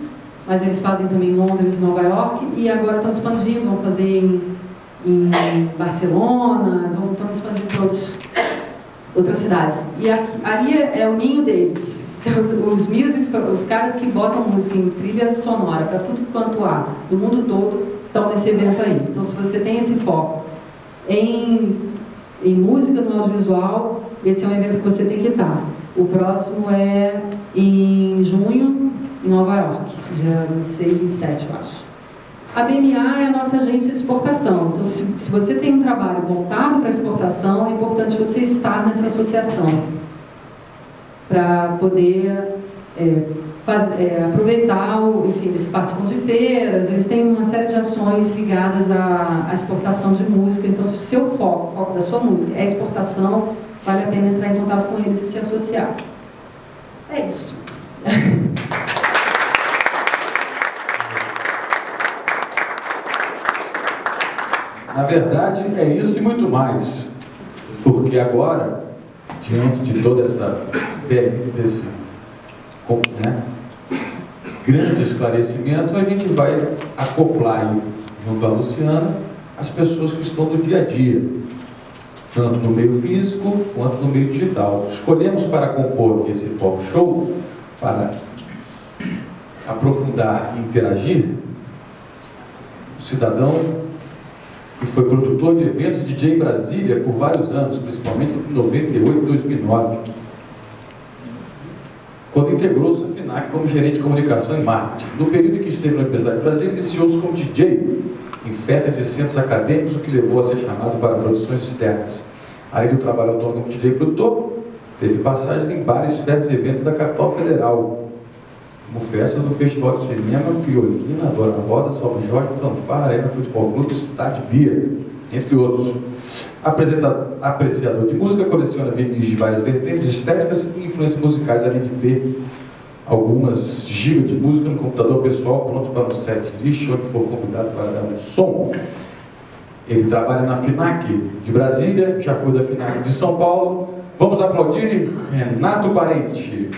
mas eles fazem também em Londres e Nova York, e agora estão expandindo, vão fazer em Barcelona, estão expandindo para outras cidades. E ali é o ninho deles. Os caras que botam música em trilha sonora para tudo quanto há, do mundo todo, estão nesse evento aí. Então, se você tem esse foco em música no audiovisual, esse é um evento que você tem que estar. O próximo é em junho, em Nova York, dia 26 e 27, eu acho. A BMA é a nossa agência de exportação. Então, se você tem um trabalho voltado para exportação, é importante você estar nessa associação para poder aproveitar, enfim, eles participam de feiras, eles têm uma série de ações ligadas à exportação de música. Então, se o seu o foco da sua música é exportação, vale a pena entrar em contato com eles e se associar. É isso. Na verdade, é isso e muito mais, porque agora, diante de toda grande esclarecimento, a gente vai acoplar aí, junto à Luciana, as pessoas que estão no dia a dia, tanto no meio físico quanto no meio digital. Escolhemos para compor aqui esse talk show, para aprofundar e interagir, o cidadão que foi produtor de eventos DJ em Brasília por vários anos, principalmente entre 98 e 2009, quando integrou-se a FINAC como gerente de comunicação e marketing. No período em que esteve na Universidade de Brasília, iniciou-se como DJ em festas de centros acadêmicos, o que levou a ser chamado para produções externas. Além do trabalho autônomo como DJ e produtor, teve passagens em bares, festas e eventos da capital federal, como festas do Festival de Cinema, Criolina, Dona Roda, Salve Jorge, Fanfarra, Arena Futebol Clube, Stade Bia, entre outros. Apreciador de música, coleciona vídeos de várias vertentes estéticas e influências musicais, além de ter algumas gigas de música no computador pessoal, prontos para um set list, onde for convidado para dar um som. Ele trabalha na FINAC de Brasília, já foi da FINAC de São Paulo. Vamos aplaudir Renato Parente.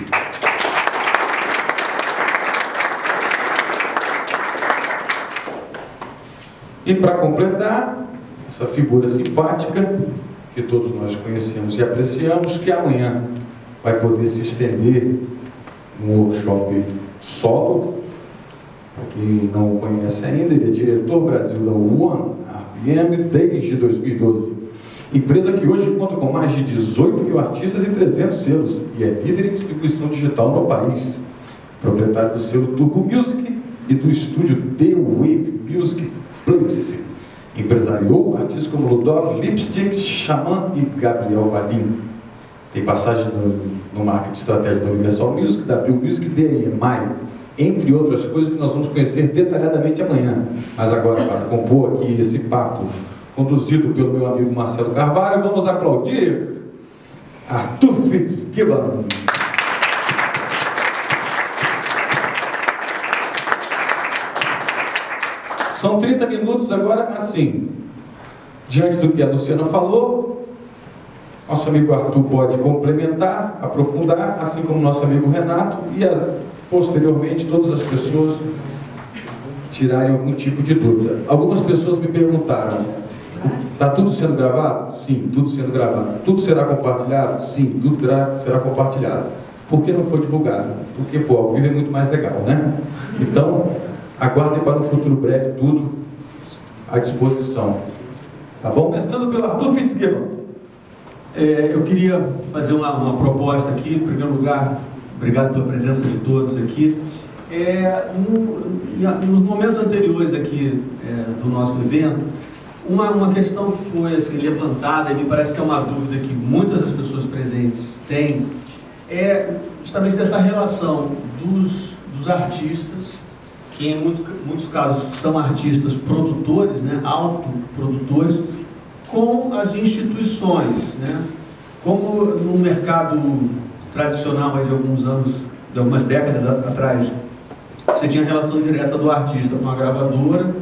E para completar, essa figura simpática, que todos nós conhecemos e apreciamos, que amanhã vai poder se estender um workshop solo. Para quem não o conhece ainda, ele é diretor Brasil da One RPM desde 2012. Empresa que hoje conta com mais de 18 mil artistas e 300 selos e é líder em distribuição digital no país. Proprietário do selo Turbo Music e do estúdio The Wave Music Place. Empresariou artistas como Ludov, Lipstick, Xamã e Gabriel Valim. Tem passagem no marketing de estratégia da Universal Music, da Bill Music e da EMI, entre outras coisas que nós vamos conhecer detalhadamente amanhã. Mas agora, para compor aqui esse papo, conduzido pelo meu amigo Marcelo Carvalho, vamos aplaudir Arthur Fitzgibbon. São 30 minutos agora, assim, diante do que a Luciana falou, nosso amigo Arthur pode complementar, aprofundar, assim como nosso amigo Renato, e posteriormente todas as pessoas tirarem algum tipo de dúvida. Algumas pessoas me perguntaram, está tudo sendo gravado? Sim, tudo sendo gravado. Tudo será compartilhado? Sim, tudo será compartilhado. Por que não foi divulgado? Porque, pô, ao vivo é muito mais legal, né? Então, aguardem para um futuro breve tudo à disposição. Tá bom? Começando pelo Arthur Fitzgibbon. Eu queria fazer uma proposta aqui. Em primeiro lugar, obrigado pela presença de todos aqui. Nos momentos anteriores aqui do nosso evento, uma questão que foi assim, levantada, e me parece que é uma dúvida que muitas das pessoas presentes têm, é justamente dessa relação dos artistas, que em muitos casos são artistas produtores, né, autoprodutores, com as instituições, né? Como no mercado tradicional, mas de alguns anos, de algumas décadas atrás, você tinha a relação direta do artista com a gravadora,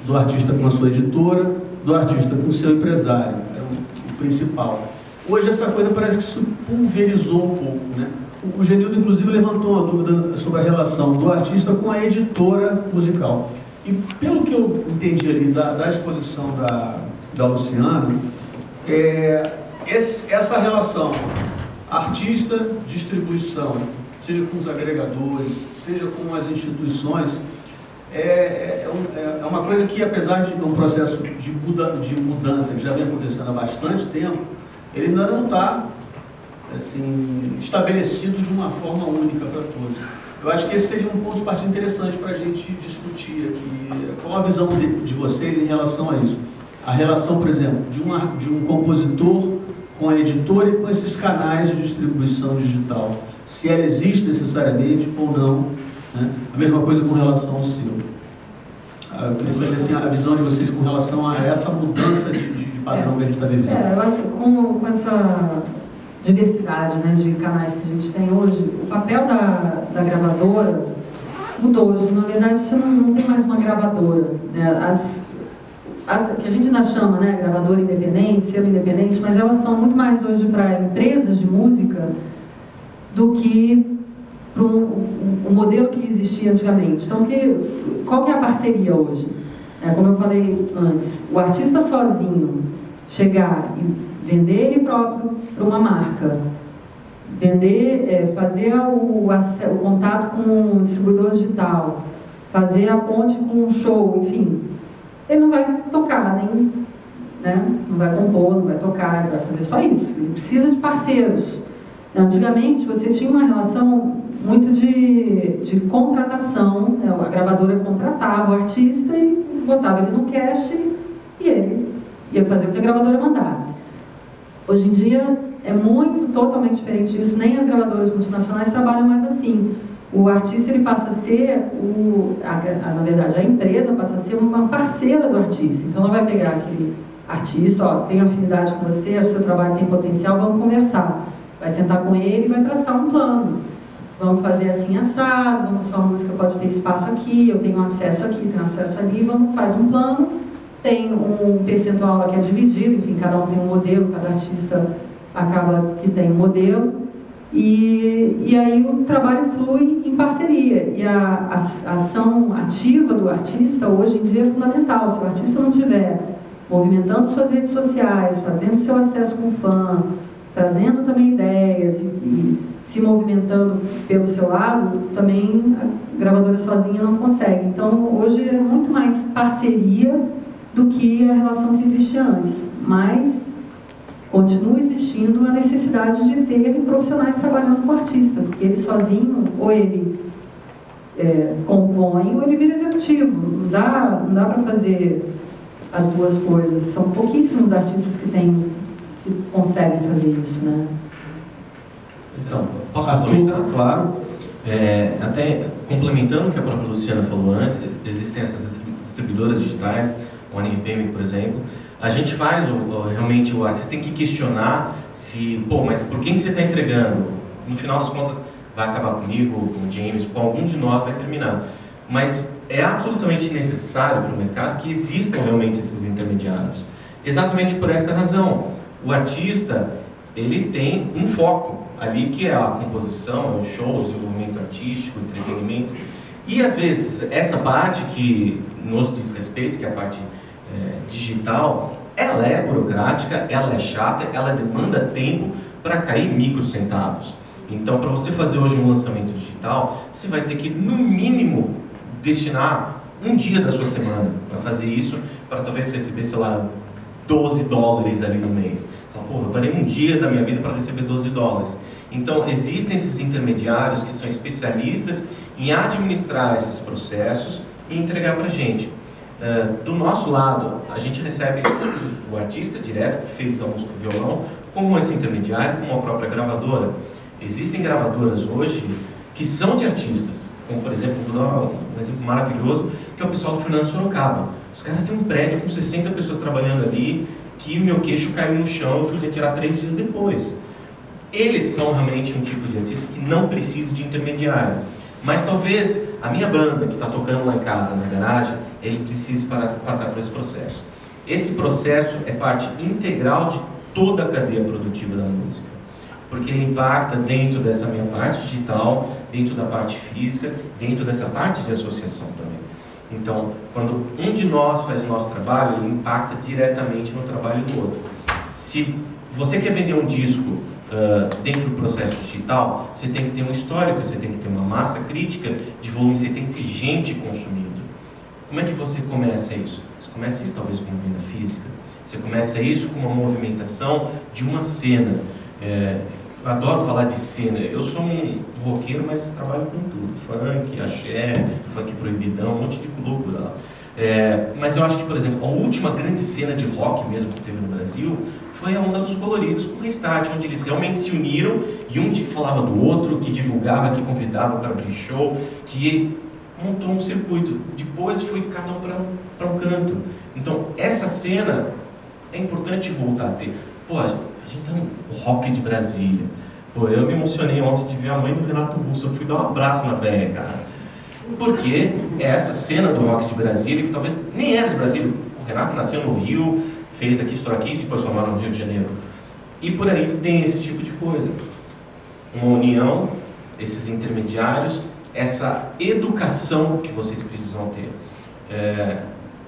do artista com a sua editora, do artista com o seu empresário, era o principal. Hoje essa coisa parece que se pulverizou um pouco, né? O Genildo, inclusive, levantou uma dúvida sobre a relação do artista com a editora musical. E pelo que eu entendi ali da exposição da Luciana, essa relação artista-distribuição, seja com os agregadores, seja com as instituições, é uma coisa que, apesar de um processo de mudança que já vem acontecendo há bastante tempo, ele ainda não está assim, estabelecido de uma forma única para todos. Eu acho que esse seria um ponto de partida interessante para a gente discutir aqui. Qual a visão de vocês em relação a isso? A relação, por exemplo, de um compositor com a editora e com esses canais de distribuição digital. Se ela existe necessariamente ou não. Né? A mesma coisa com relação ao selo. Eu queria saber assim, a visão de vocês com relação a essa mudança de padrão que a gente está vivendo. Eu acho que com essa diversidade, né, de canais que a gente tem hoje, o papel da gravadora mudou hoje. Na verdade, você não tem mais uma gravadora. Né? Que a gente ainda chama, né, gravadora independente, selo independente, mas elas são muito mais hoje para empresas de música do que para um modelo que existia antigamente. Então, qual que é a parceria hoje? Como eu falei antes, o artista sozinho chegar e vender ele próprio para uma marca, fazer o contato com o distribuidor digital, fazer a ponte com um show, enfim, ele não vai tocar, nem, né? Não vai compor, não vai tocar, ele vai fazer só isso. Ele precisa de parceiros. Antigamente, você tinha uma relação muito de contratação, né? A gravadora contratava o artista e botava ele no cast e ele ia fazer o que a gravadora mandasse. Hoje em dia é totalmente diferente disso, nem as gravadoras multinacionais trabalham mais assim. O artista ele passa a ser, na verdade, a empresa passa a ser uma parceira do artista. Então ela vai pegar aquele artista, tem afinidade com você, o seu trabalho tem potencial, vamos conversar. Vai sentar com ele e vai traçar um plano. Vamos fazer assim assado, sua música pode ter espaço aqui, eu tenho acesso aqui, tenho acesso ali, faz um plano, tem um percentual lá que é dividido, enfim, cada um tem um modelo, cada artista acaba que tem um modelo, e aí o trabalho flui em parceria, e a ação ativa do artista hoje em dia é fundamental. Se o artista não estiver movimentando suas redes sociais, fazendo seu acesso com o fã, trazendo também ideias e se movimentando pelo seu lado, também a gravadora sozinha não consegue. Então, hoje é muito mais parceria do que a relação que existia antes. Mas continua existindo a necessidade de ter profissionais trabalhando com o artista, porque ele sozinho, ou ele compõe, ou ele vira executivo. Não dá para fazer as duas coisas. São pouquíssimos artistas que conseguem fazer isso, né? Então, posso complementar? Claro. Até complementando o que a própria Luciana falou antes, existem essas distribuidoras digitais, o ANIPM, por exemplo. A gente faz, realmente, o artista tem que questionar mas por quem que você está entregando? No final das contas, vai acabar comigo, com o James, com algum de nós vai terminar. Mas é absolutamente necessário para o mercado que existam realmente esses intermediários. Exatamente por essa razão. O artista, ele tem um foco ali, que é a composição, é o show, o desenvolvimento artístico, o entretenimento. E às vezes essa parte que nos diz respeito, que é a parte digital, ela é burocrática, ela é chata, ela demanda tempo para cair microcentavos. Então, para você fazer hoje um lançamento digital, você vai ter que, no mínimo, destinar um dia da sua semana para fazer isso, para talvez receber, sei lá, $12 ali no mês. Então, eu parei um dia da minha vida para receber $12. Então, existem esses intermediários que são especialistas em administrar esses processos e entregar para a gente. Do nosso lado, a gente recebe o artista direto, que fez a música com violão, como esse intermediário, como a própria gravadora. Existem gravadoras hoje que são de artistas, como por exemplo, vou dar um exemplo maravilhoso, que é o pessoal do Fernando Sorocaba. Os caras têm um prédio com 60 pessoas trabalhando ali, que meu queixo caiu no chão, eu fui retirar 3 dias depois. Eles são realmente um tipo de artista que não precisa de intermediário. Mas talvez a minha banda, que está tocando lá em casa, na garagem, ele precise passar por esse processo. Esse processo é parte integral de toda a cadeia produtiva da música, porque ele impacta dentro dessa minha parte digital, dentro da parte física, dentro dessa parte de associação também. Então, quando um de nós faz o nosso trabalho, ele impacta diretamente no trabalho do outro. Se você quer vender um disco dentro do processo digital, você tem que ter um histórico, você tem que ter uma massa crítica de volume, você tem que ter gente consumindo. Como é que você começa isso? Você começa isso talvez com uma venda física, você começa isso com uma movimentação de uma cena. Eu adoro falar de cena, eu sou um roqueiro, mas trabalho com tudo, funk, axé, funk proibidão, um monte de loucura lá. Mas eu acho que, por exemplo, a última grande cena de rock mesmo que teve no Brasil foi a Onda dos Coloridos com o Restart, onde eles realmente se uniram e um que falava do outro, que divulgava, que convidava para abrir show, que montou um circuito. Depois foi cada um para um canto. Então, essa cena é importante voltar a ter. Pô, a gente tem um rock de Brasília. Pô, eu me emocionei ontem de ver a mãe do Renato Russo. Eu fui dar um abraço na velha, cara. Porque é essa cena do rock de Brasília, que talvez nem era de Brasília. O Renato nasceu no Rio, fez aqui, estourou aqui, depois formaram no Rio de Janeiro. E por aí tem esse tipo de coisa. Uma união esses intermediários, essa educação que vocês precisam ter.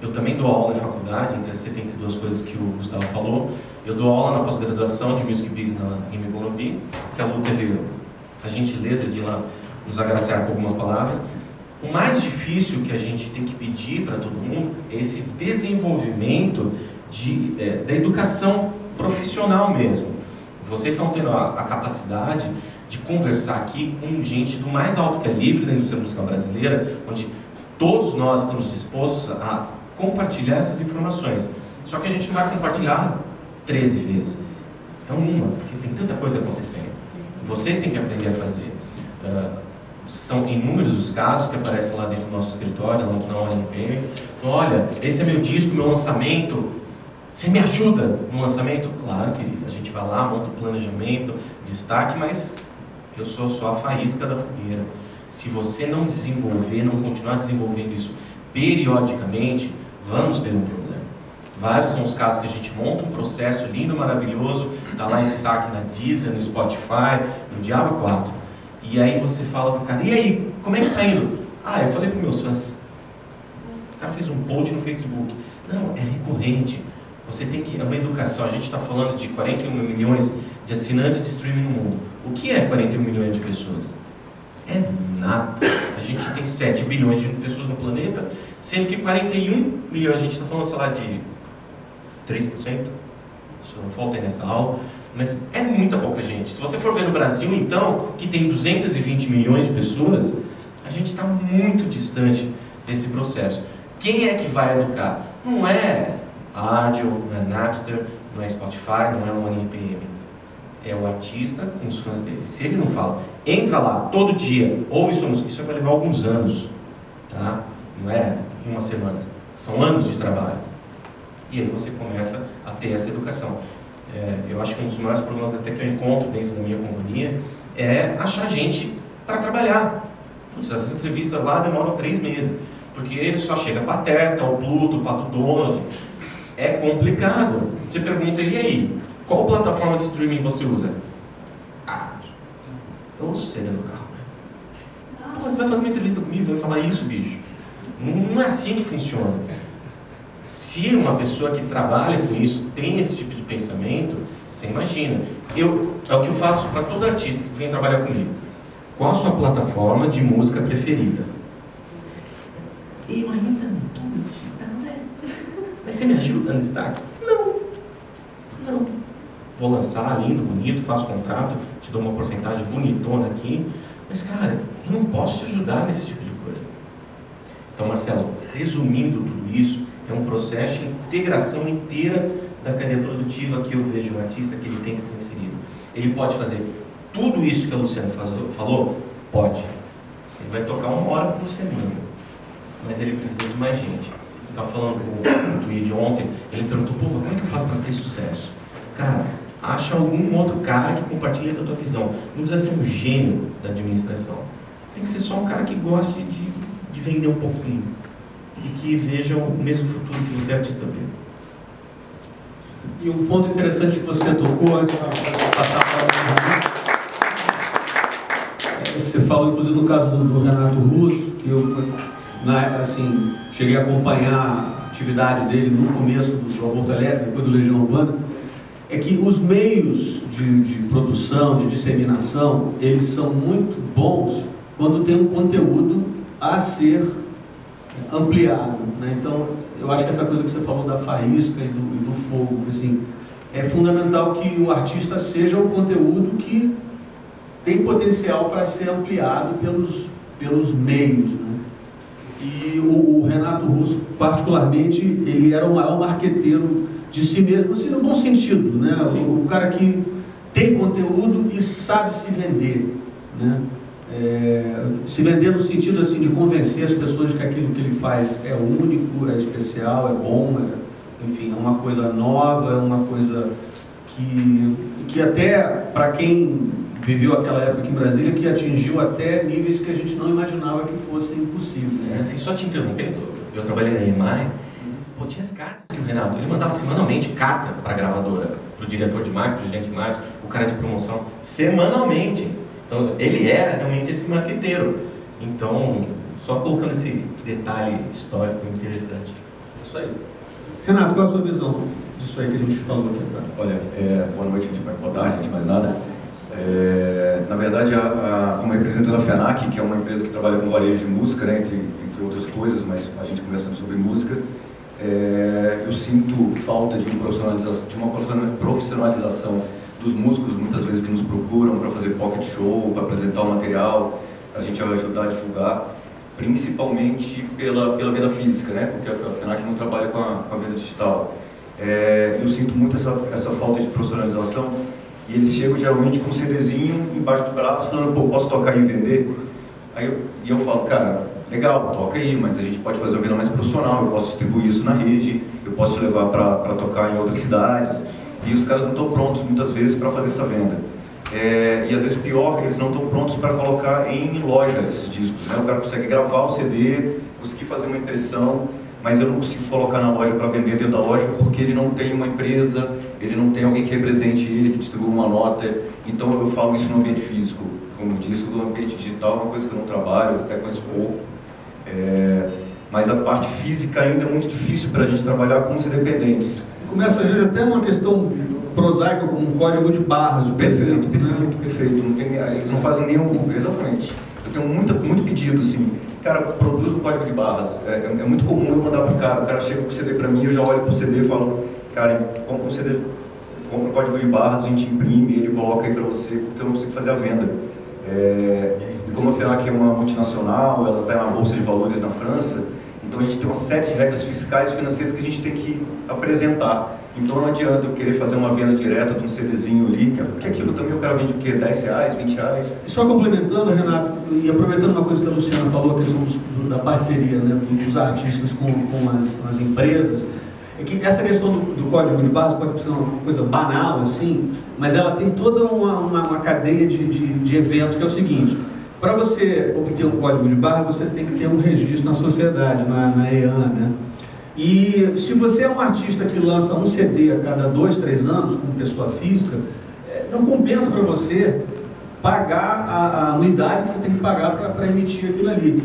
Eu também dou aula em faculdade, entre as 72 coisas que o Gustavo falou. Eu dou aula na pós-graduação de Music Business em Morumbi, que a Lu teve a gentileza de ir lá nos agraciar com algumas palavras. O mais difícil que a gente tem que pedir para todo mundo é esse desenvolvimento da educação profissional mesmo. Vocês estão tendo a capacidade de conversar aqui com gente do mais alto calibre da indústria musical brasileira, onde todos nós estamos dispostos a compartilhar essas informações. Só que a gente não vai compartilhar 13 vezes. É uma, porque tem tanta coisa acontecendo. Vocês têm que aprender a fazer. São inúmeros os casos que aparecem lá dentro do nosso escritório, na ONP. Olha, esse é meu disco, meu lançamento. Você me ajuda no lançamento? Claro, querido. A gente vai lá, monta o planejamento, destaque, mas eu sou só a faísca da fogueira. Se você não desenvolver, não continuar desenvolvendo isso periodicamente, vamos ter um problema. Vários são os casos que a gente monta um processo lindo, maravilhoso, está lá em saque na Deezer, no Spotify, no Diabo 4. E aí você fala pro cara, e aí, como é que tá indo? Eu falei para meus fãs. O cara fez um post no Facebook. Não, é recorrente. Você tem que... É uma educação. A gente está falando de 41 milhões de assinantes de streaming no mundo. O que é 41 milhões de pessoas? É nada. A gente tem 7 bilhões de pessoas no planeta, sendo que 41 milhões, a gente está falando, sei lá, de 3%. Isso não falta aí nessa aula. Mas é muita pouca gente. Se você for ver no Brasil, então, que tem 220 milhões de pessoas, a gente está muito distante desse processo. Quem é que vai educar? Não é a Ardio, não é Napster, não é Spotify, não é o OneRPM. É o artista com os fãs dele. Se ele não fala, entra lá todo dia, ouve sua música, isso vai levar alguns anos, tá? Não é em uma semana, são anos de trabalho. E aí você começa a ter essa educação. Eu acho que um dos maiores problemas até que eu encontro dentro da minha companhia é achar gente para trabalhar. Putz, as entrevistas lá demoram 3 meses, porque só chega Pateta, o Pluto, o Pato Donald. É complicado. Você pergunta, e aí, qual plataforma de streaming você usa? Eu ouço CD no carro. Pô, vai fazer uma entrevista comigo, vai falar isso, bicho. Não é assim que funciona. Se uma pessoa que trabalha com isso tem esse tipo de pensamento, você imagina. É o que eu faço para todo artista que vem trabalhar comigo. Qual a sua plataforma de música preferida? Eu ainda não estou digitando, né? Mas você me ajuda no destaque? Não. Vou lançar, lindo, bonito, faço contrato, te dou uma porcentagem bonitona aqui. Mas, cara, eu não posso te ajudar nesse tipo de coisa. Então, Marcelo, resumindo tudo isso, é um processo de integração inteira da cadeia produtiva que eu vejo um artista que ele tem que ser inserido. Ele pode fazer tudo isso que a Luciana falou? Pode. Ele vai tocar 1 hora por semana, mas ele precisa de mais gente. Eu estava falando com o Tweed ontem, ele perguntou, pô, como é que eu faço para ter sucesso? Cara, acha algum outro cara que compartilha da tua visão. Não precisa ser um gênio da administração. Tem que ser só um cara que goste de vender um pouquinho. E que vejam o mesmo futuro que você, artista, vê. E um ponto interessante que você tocou antes de passar para o você falou, inclusive, no caso do Renato Russo, que eu, assim, cheguei a acompanhar a atividade dele no começo do Aborto Elétrico, depois do Legião Urbana, é que os meios de produção, de disseminação, eles são muito bons quando tem um conteúdo a ser ampliado, né? Então, eu acho que essa coisa que você falou da faísca e do fogo, assim, é fundamental que o artista seja um conteúdo que tem potencial para ser ampliado pelos meios, né? E o Renato Russo, particularmente, ele era o maior marqueteiro de si mesmo, assim, no bom sentido, né? O cara que tem conteúdo e sabe se vender, né? Se vender no sentido assim de convencer as pessoas de que aquilo que ele faz é único, é especial, é bom, enfim, é uma coisa nova, é uma coisa que até para quem viveu aquela época aqui em Brasília, que atingiu até níveis que a gente não imaginava que fossem possíveis. Assim, só te interrompendo, eu trabalhei na EMAI, tinha as cartas que o Renato, ele mandava semanalmente carta para a gravadora, para o diretor de marketing, para o gerente de marketing, o cara de promoção, semanalmente. Então, ele era realmente esse marqueteiro. Então, só colocando esse detalhe histórico interessante. Isso aí. Renato, qual a sua visão disso aí que a gente falou aqui? Tá? Olha, boa noite, boa tarde, antes de mais nada. Na verdade, como representante da FENAC, que é uma empresa que trabalha com varejo de música, né, entre outras coisas, mas a gente conversando sobre música, eu sinto falta de uma profissionalização dos músicos, muitas vezes que nos procuram para fazer pocket show, para apresentar o material, a gente vai ajudar a divulgar, principalmente pela venda física, né, porque a FENAC não trabalha com a venda digital. Eu sinto muito essa falta de profissionalização, e eles chegam geralmente com um CDzinho embaixo do braço, falando, pô, posso tocar aí e vender? E eu falo, cara, legal, toca aí, mas a gente pode fazer uma venda mais profissional, eu posso distribuir isso na rede, eu posso te levar para tocar em outras cidades, e os caras não estão prontos muitas vezes para fazer essa venda. E às vezes pior, eles não estão prontos para colocar em loja esses discos, né? O cara consegue gravar o CD, conseguir fazer uma impressão, mas eu não consigo colocar na loja para vender dentro da loja porque ele não tem uma empresa, ele não tem alguém que represente ele, que distribua uma nota. Então eu falo isso no ambiente físico, como eu disse, no ambiente digital é uma coisa que eu não trabalho, até conheço pouco. Mas a parte física ainda é muito difícil para a gente trabalhar com os independentes. Começa às vezes até numa questão prosaica, como um código de barras. Perfeito. Não tem, eles não fazem nenhum... Exatamente. Eu tenho muito pedido, assim, cara, produz um código de barras. É muito comum eu mandar pro cara, o cara chega com o CD para mim, eu já olho pro CD e falo, cara, compra um CD, compra um código de barras, a gente imprime, ele coloca aí para você, porque eu não consigo fazer a venda. E como a FENAC é uma multinacional, ela está na Bolsa de Valores na França, então a gente tem uma série de regras fiscais e financeiras que a gente tem que apresentar. Então não adianta eu querer fazer uma venda direta de um CDzinho ali, que aquilo também o cara vende o quê? R$10, R$20? E só complementando, Renato, e aproveitando uma coisa que a Luciana falou, a questão da parceria, né, dos artistas com as empresas, é que essa questão do código de barras pode ser uma coisa banal, assim, mas ela tem toda uma cadeia de eventos, que é o seguinte: para você obter um código de barra, você tem que ter um registro na sociedade, na EAN, né? E se você é um artista que lança um CD a cada 2, 3 anos, como pessoa física, não compensa para você pagar a anuidade que você tem que pagar para emitir aquilo ali.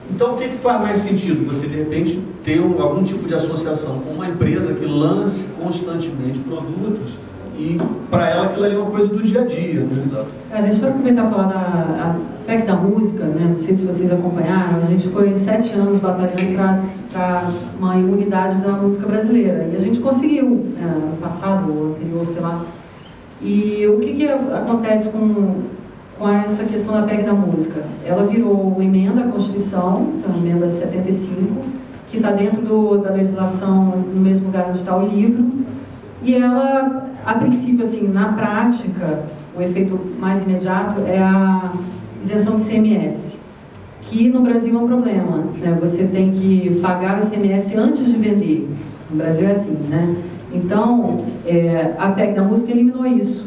Então, o que faz mais sentido? Você, de repente, ter algum tipo de associação com uma empresa que lance constantemente produtos, e para ela aquilo ali é uma coisa do dia a dia, né? Exato. Deixa eu aproveitar e falar da PEC da música, né? Não sei se vocês acompanharam, a gente foi 7 anos batalhando para uma imunidade da música brasileira, e a gente conseguiu, ano passado, ou anterior, sei lá. E o que acontece com essa questão da PEC da música? Ela virou uma emenda à Constituição, então a emenda 75, que está dentro da legislação, no mesmo lugar onde está o livro, e ela, a princípio, assim, na prática, o efeito mais imediato é a isenção de ICMS, que no Brasil é um problema, né? Você tem que pagar o ICMS antes de vender. No Brasil é assim, né? Então, a PEC da música eliminou isso.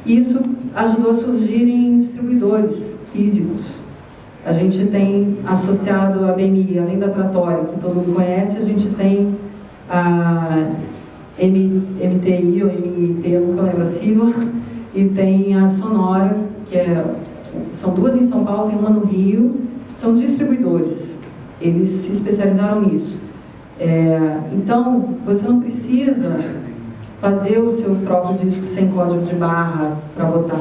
Isso ajudou a surgirem distribuidores físicos. A gente tem associado a BMI, além da Tratório, que todo mundo conhece, a gente tem a MTI ou MIT, eu nunca lembro a sigla, e tem a Sonora, são 2 em São Paulo, tem uma no Rio, são distribuidores, eles se especializaram nisso. Então, você não precisa fazer o seu próprio disco sem código de barra para botar.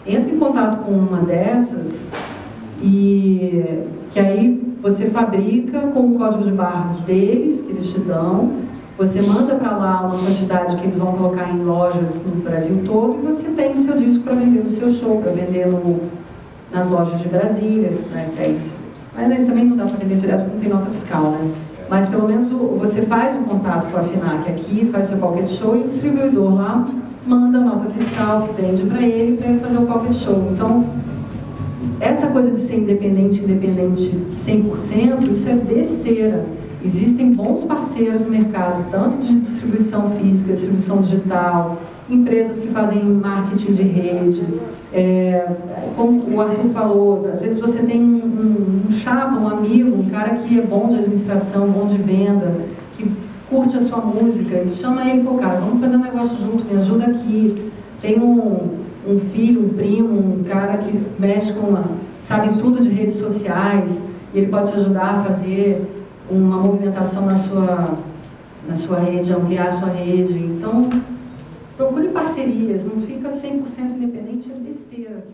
Entre em contato com uma dessas, e que aí você fabrica com o código de barras deles, que eles te dão, você manda para lá uma quantidade que eles vão colocar em lojas no Brasil todo, e você tem o seu disco para vender no seu show, para vender nas lojas de Brasília, né, que é isso. Mas aí também não dá para vender direto porque não tem nota fiscal, né? Mas pelo menos você faz um contato com a FENAC aqui, faz o seu pocket show, e o distribuidor lá manda a nota fiscal que vende para ele fazer o pocket show. Então, essa coisa de ser independente 100%, isso é besteira. Existem bons parceiros no mercado, tanto de distribuição física, distribuição digital, empresas que fazem marketing de rede. Como o Arthur falou, às vezes você tem um chapa, um amigo, um cara que é bom de administração, bom de venda, que curte a sua música, chama ele, pô, cara, vamos fazer um negócio junto, me ajuda aqui. Tem um filho, um primo, um cara que mexe sabe tudo de redes sociais, e ele pode te ajudar a fazer uma movimentação na sua rede, ampliar a sua rede. Então, procure parcerias, não fica 100% independente, é besteira.